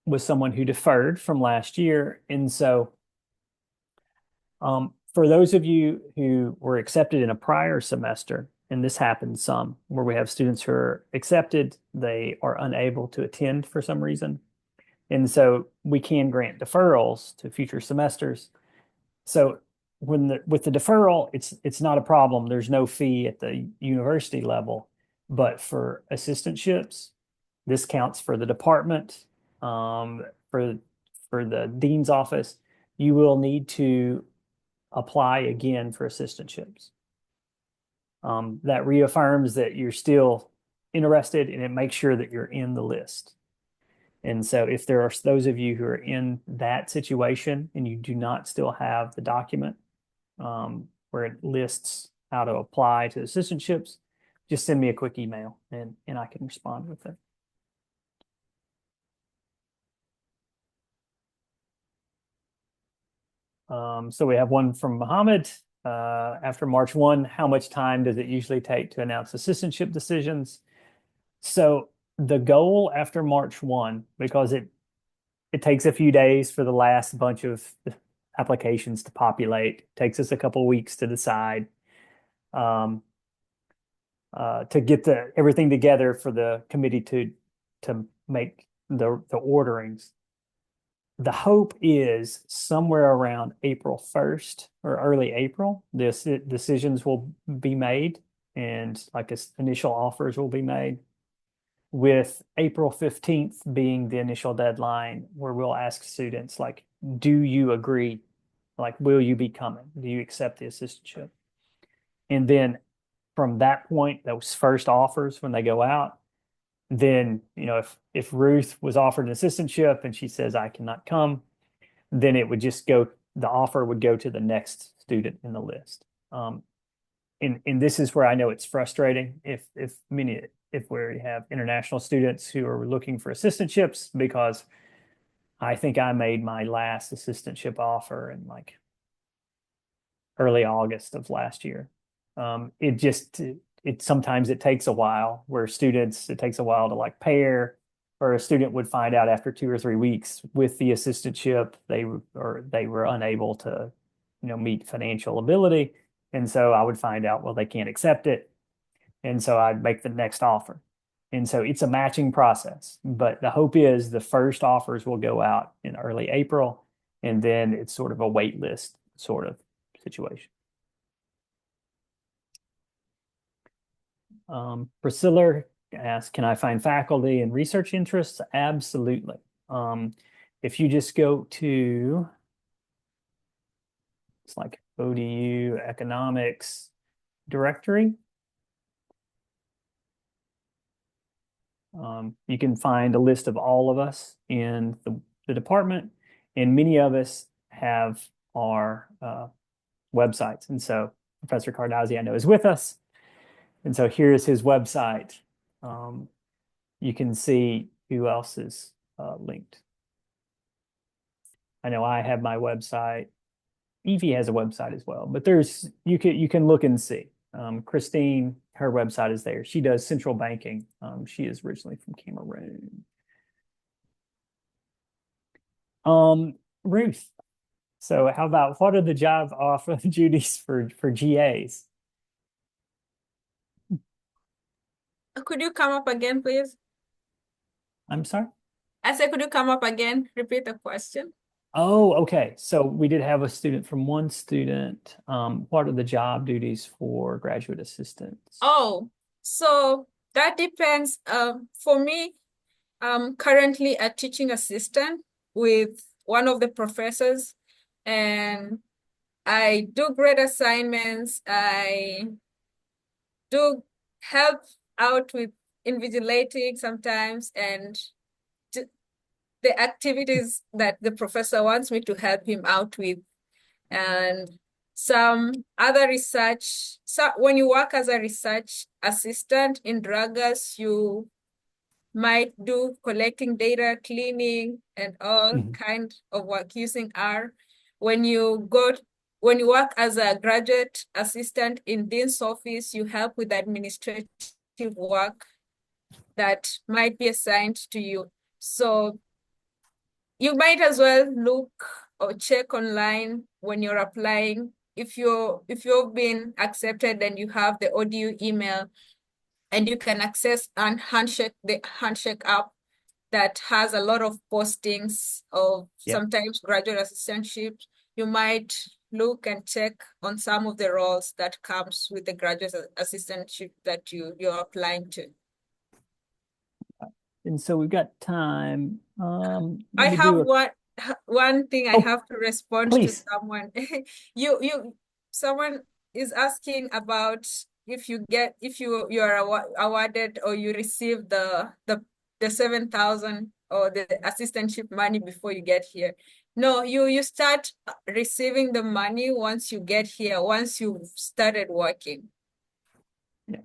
was someone who deferred from last year. And so, for those of you who were accepted in a prior semester, and this happens some, where we have students who are accepted, they are unable to attend for some reason. And so we can grant deferrals to future semesters. So with the deferral, it's not a problem. There's no fee at the university level, but for assistantships, this counts for the department, for the dean's office. You will need to apply again for assistantships. That reaffirms that you're still interested, and it makes sure that you're in the list. And so if there are those of you who are in that situation and you do not still have the document, where it lists how to apply to assistantships, just send me a quick email and I can respond with it. So we have one from Mohammed. After March 1, how much time does it usually take to announce assistantship decisions? So the goal after March 1, because it takes a few days for the last bunch of applications to populate, it takes us a couple of weeks to decide, to get everything together for the committee to make the orderings. The hope is somewhere around April 1st or early April, this decisions will be made and like initial offers will be made, with April 15th being the initial deadline where we'll ask students, like, do you agree? Like, will you be coming? Do you accept the assistantship? And then from that point, those first offers, when they go out, then, if Ruth was offered an assistantship and she says, I cannot come, then it would just go, the offer would go to the next student in the list. And this is where I know it's frustrating if we have international students who are looking for assistantships, because I think I made my last assistantship offer in like early August of last year. It sometimes it takes a while, where students, it takes a while to like pair. or a student would find out after 2 or 3 weeks with the assistantship, they were unable to, meet financial ability. And so I would find out, well, they can't accept it. And so I'd make the next offer. And so it's a matching process. But the hope is the first offers will go out in early April, and then it's sort of a wait list sort of situation. Priscilla asked, can I find faculty and research interests? Absolutely. If you just go to, it's like ODU economics directory, you can find a list of all of us in the department, and many of us have our websites. And so Professor Cardazzi, I know, is with us. And so here's his website. You can see who else is linked. I know I have my website. Evie has a website as well, but you can look and see. Christine, her website is there. She does central banking. She is originally from Cameroon. Ruth, so how about what are the job offer duties for GAs? Could you come up again, please? I'm sorry? I said, could you come up again? Repeat the question. Oh, okay. So we did have a student from one student. What are the job duties for graduate assistants? Oh, so that depends. For me, I'm currently a teaching assistant with one of the professors, and I do grade assignments. I do help out with invigilating sometimes, and the activities that the professor wants me to help him out with, and some other research. So when you work as a research assistant in Dragas, you might do collecting data, cleaning, and all kind of work using R. When you work as a graduate assistant in Dean's office, you help with administrative work that might be assigned to you. So you might as well look or check online when you're applying. If you've been accepted and you have the ODU email, and you can access and the Handshake app that has a lot of postings of sometimes graduate assistantships. You might look and check on some of the roles that comes with the graduate assistantship that you're applying to. And so we've got time. I have one thing I have to respond to someone. Someone is asking about if you are awarded or you receive the 7,000 or the assistantship money before you get here. No, you start receiving the money once you get here, once you've started working. Yeah,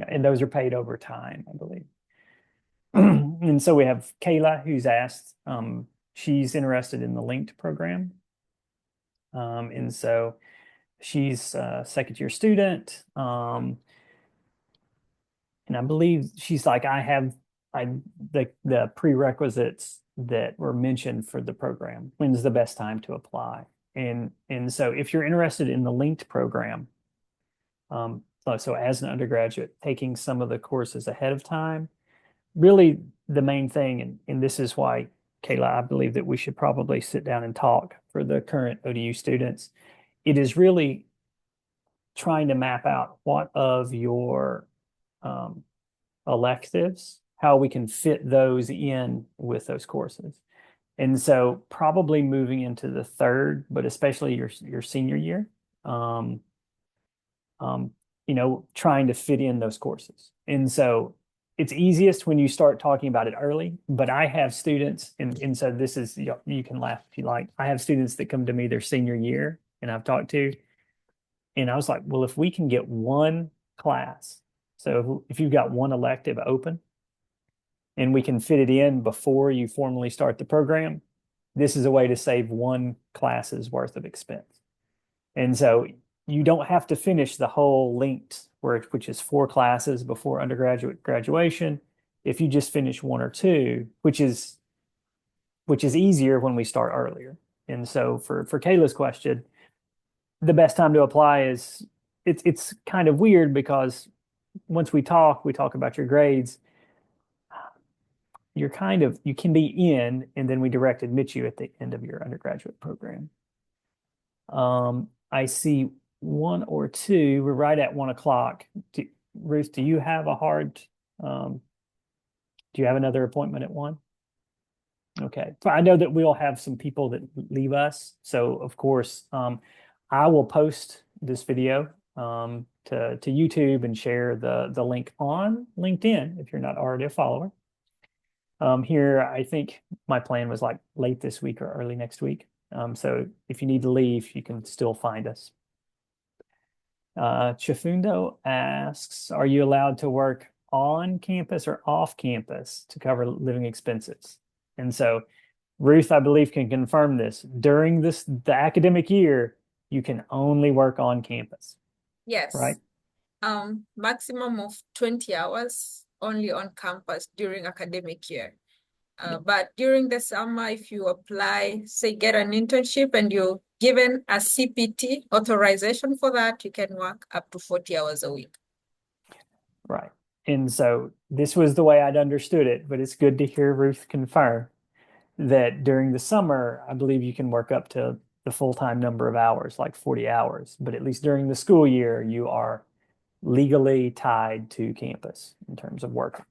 and those are paid over time, I believe. And so we have Kayla, who's asked, she's interested in the linked program. And so she's a second-year student. And I believe she's like, I have the prerequisites that were mentioned for the program. When's the best time to apply? And so if you're interested in the linked program, so as an undergraduate, taking some of the courses ahead of time, really the main thing, and this is why, Kayla, I believe that we should probably sit down and talk for the current ODU students. It is really trying to map out what of your electives, how we can fit those in with those courses. And so probably moving into the third, but especially your senior year, trying to fit in those courses. And so it's easiest when you start talking about it early, but I have students, and so this is, you can laugh if you like. I have students that come to me their senior year, and I've talked to, and I was like, well, if we can get one class, so if you've got one elective open, and we can fit it in before you formally start the program, this is a way to save one class's worth of expense. And so you don't have to finish the whole linked, which is 4 classes before undergraduate graduation. if you just finish one or two, which is easier when we start earlier. And so for Kayla's question, the best time to apply is it's kind of weird because once we talk about your grades, you can be in, and then we direct admit you at the end of your undergraduate program. I see one or two. We're right at 1 o'clock. Ruth, do you have um, do you have another appointment at 1? Okay. So I know that we'll have some people that leave us. So of course, I will post this video to YouTube and share the link on LinkedIn if you're not already a follower. Here, I think my plan was like late this week or early next week. So if you need to leave, you can still find us. Chifundo asks, are you allowed to work on campus or off campus to cover living expenses? And so Ruth, I believe, can confirm this. During the academic year, you can only work on campus, right? Yes. Maximum of 20 hours only on campus during academic year. Yeah. But during the summer, if you apply, say, get an internship and you're given a CPT authorization for that, you can work up to 40 hours a week. Right. And so this was the way I'd understood it, but it's good to hear Ruth confirm that during the summer, I believe you can work up to the full-time number of hours, like 40 hours. But at least during the school year, you are legally tied to campus in terms of work.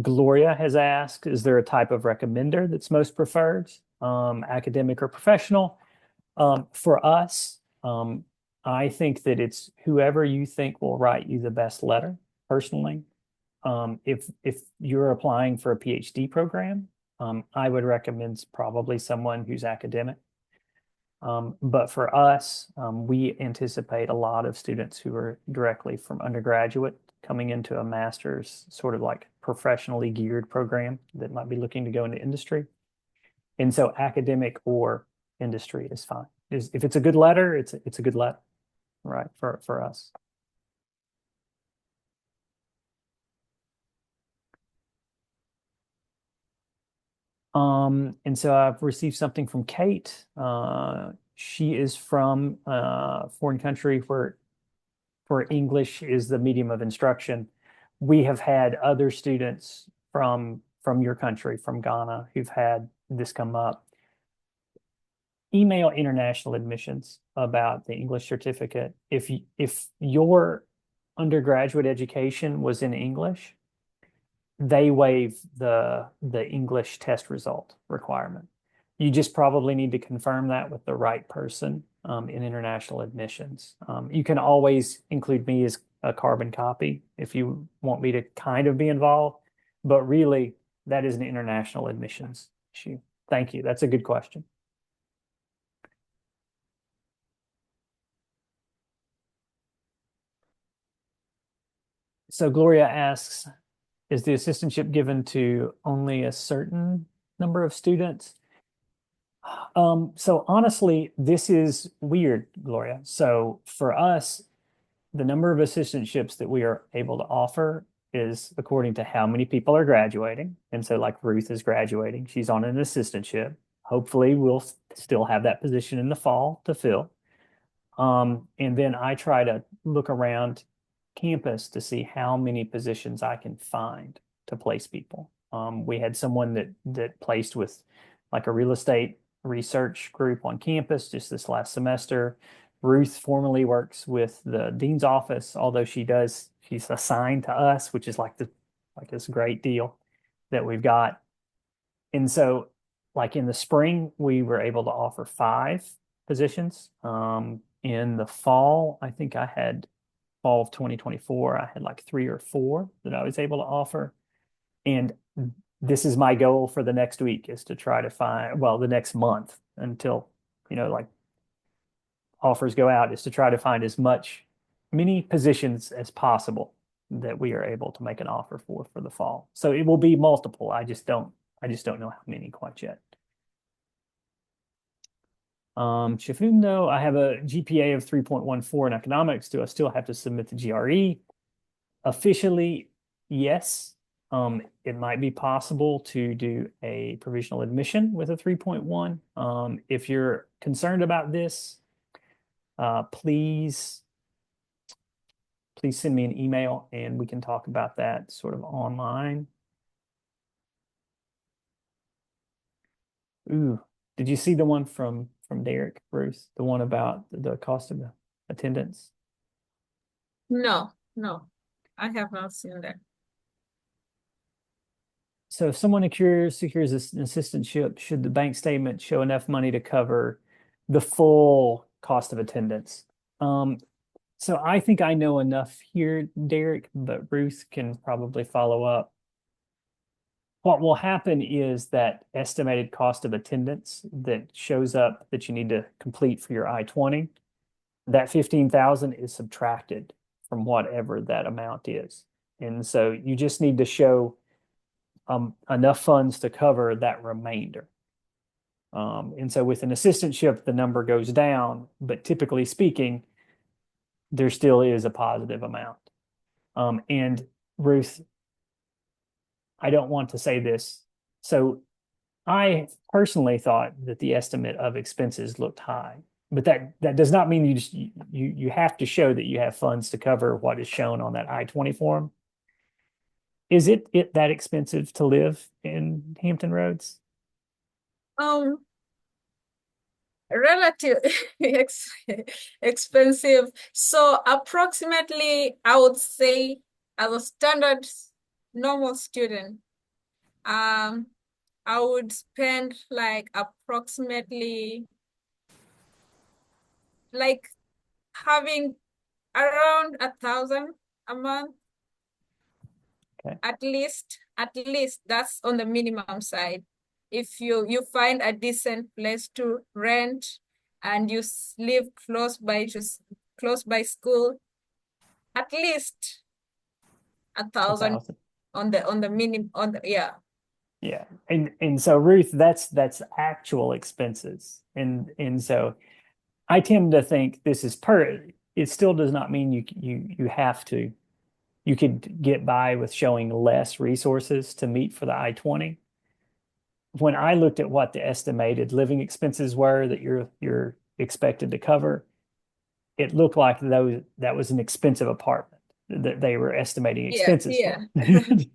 Gloria has asked, is there a type of recommender that's most preferred, academic or professional? For us, I think that it's whoever you think will write you the best letter personally. If you're applying for a PhD program, I would recommend probably someone who's academic. But for us, we anticipate a lot of students who are directly from undergraduate coming into a master's sort of like professionally geared program that might be looking to go into industry. And so academic or industry is fine. If it's a good letter, it's a good letter, right, for us. And so I've received something from Kate. She is from a foreign country where English is the medium of instruction. We have had other students from your country, from Ghana, who've had this come up. Email international admissions about the English certificate. If your undergraduate education was in English, they waive the English test result requirement. You just probably need to confirm that with the right person in international admissions. You can always include me as a carbon copy if you want me to kind of be involved, but really that is an international admissions issue. Thank you. That's a good question. So Gloria asks, is the assistantship given to only a certain number of students? So honestly, this is weird, Gloria. So for us, the number of assistantships that we are able to offer is according to how many people are graduating. And so like Ruth is graduating, she's on an assistantship. Hopefully we'll still have that position in the fall to fill. And then I try to look around campus to see how many positions I can find to place people. We had someone that placed with like a real estate research group on campus just this last semester. Ruth formerly works with the dean's office, although she's assigned to us, which is like this great deal that we've got. And so like in the spring, we were able to offer 5 positions. In the fall, I think I had fall of 2024, I had like 3 or 4 that I was able to offer. And this is my goal for the next week is to try to find, well, the next month until, like offers go out is to try to find many positions as possible that we are able to make an offer for the fall. So it will be multiple. I just don't know how many quite yet. Chifundo, I have a GPA of 3.14 in economics. Do I still have to submit the GRE? Officially, yes. It might be possible to do a provisional admission with a 3.1. If you're concerned about this, please send me an email and we can talk about that sort of online. Ooh, did you see the one from Derek, Bruce? The one about the cost of the attendance? No, no, I have not seen that. So if someone secures an assistantship, should the bank statement show enough money to cover the full cost of attendance? Um, so I think I know enough here, Derek, but Ruth can probably follow up. What will happen is that estimated cost of attendance that shows up that you need to complete for your I-20, that 15,000 is subtracted from whatever that amount is. And so you just need to show enough funds to cover that remainder. And so with an assistantship, the number goes down, but typically speaking, there still is a positive amount. And Ruth, I don't want to say this. So I personally thought that the estimate of expenses looked high, but that does not mean you have to show that you have funds to cover what is shown on that I-20 form. Is it that expensive to live in Hampton Roads? Um, Relative ex expensive. So approximately, I would say, as a standard normal student, um, I would spend like approximately like having around 1,000 a month, Okay. at least that's on the minimum side. If you find a decent place to rent and you live close by school, at least a A thousand thousand. on the minimum yeah. Yeah. And so Ruth, that's actual expenses. And so I tend to think this is it still does not mean you have to. You could get by with showing less resources to meet for the I-20. When I looked at what the estimated living expenses were that you're expected to cover, it looked like that was an expensive apartment that they were estimating Yeah, expenses yeah. for.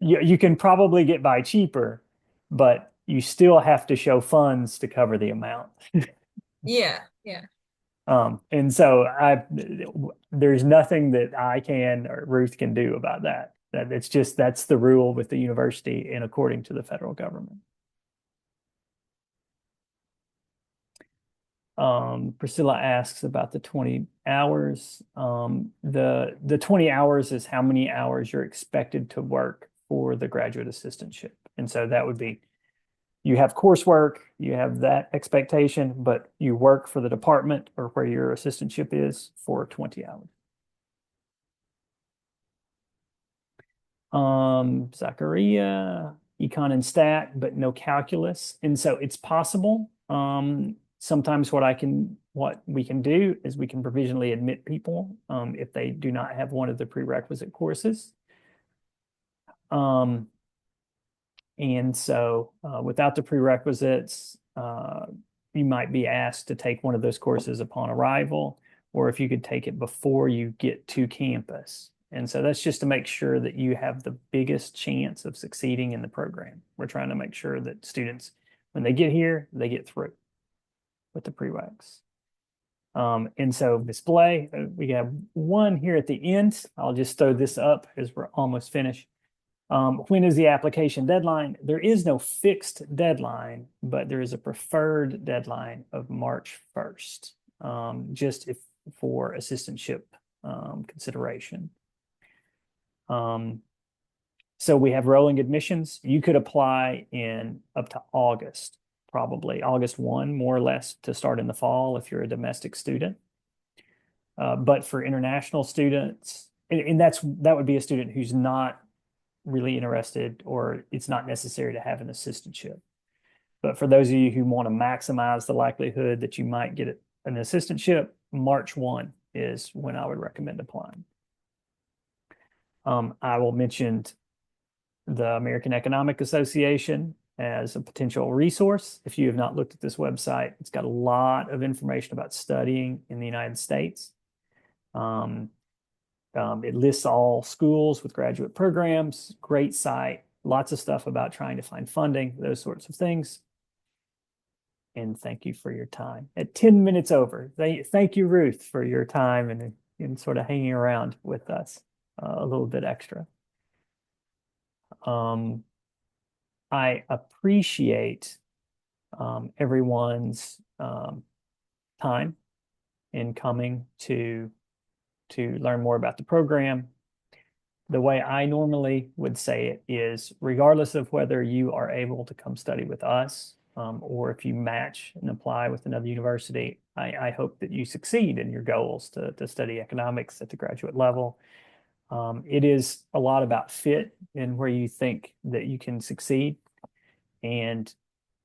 You can probably get by cheaper, but you still have to show funds to cover the amount. Yeah, yeah. And so there's nothing that I can or Ruth can do about that. That's the rule with the university and according to the federal government. Priscilla asks about the 20 hours. The 20 hours is how many hours you're expected to work for the graduate assistantship. And so that would be you have coursework, you have that expectation, but you work for the department or where your assistantship is for 20 hours. Zachariah, econ and stat, but no calculus. And so it's possible. Sometimes what we can do is we can provisionally admit people if they do not have one of the prerequisite courses. And so without the prerequisites, you might be asked to take one of those courses upon arrival, or if you could take it before you get to campus. And so that's just to make sure that you have the biggest chance of succeeding in the program. We're trying to make sure that students, when they get here, they get through with the prereqs. And so display, we have one here at the end. I'll just throw this up as we're almost finished. When is the application deadline? There is no fixed deadline, but there is a preferred deadline of March 1st, just for assistantship consideration. So we have rolling admissions. You could apply in up to August, probably August 1, more or less, to start in the fall if you're a domestic student. But for international students, and that would be a student who's not really interested or it's not necessary to have an assistantship. But for those of you who want to maximize the likelihood that you might get an assistantship, March 1 is when I would recommend applying. I will mention the American Economic Association as a potential resource. If you have not looked at this website, it's got a lot of information about studying in the United States. It lists all schools with graduate programs, great site, lots of stuff about trying to find funding, those sorts of things. And thank you for your time. At 10 minutes over, thank you, Ruth, for your time and sort of hanging around with us a little bit extra. I appreciate everyone's time in coming to learn more about the program. The way I normally would say it is, regardless of whether you are able to come study with us or if you match and apply with another university, I hope that you succeed in your goals to study economics at the graduate level. It is a lot about fit and where you think that you can succeed. And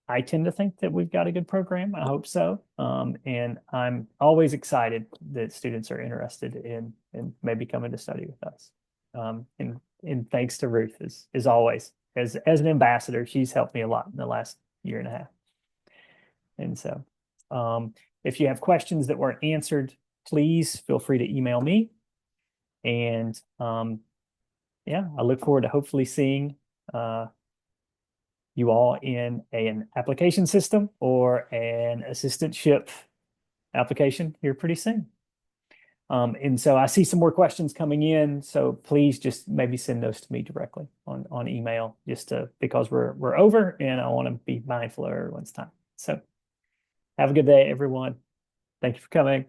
I tend to think that we've got a good program. I hope so. And I'm always excited that students are interested in maybe coming to study with us. And thanks to Ruth as always, as an ambassador, she's helped me a lot in the last year and a half. And so if you have questions that weren't answered, please feel free to email me. And yeah, I look forward to hopefully seeing you all in an application system or an assistantship application here pretty soon. And so I see some more questions coming in, so please just maybe send those to me directly on email, just because we're over and I want to be mindful of everyone's time. So have a good day, everyone. Thank you for coming.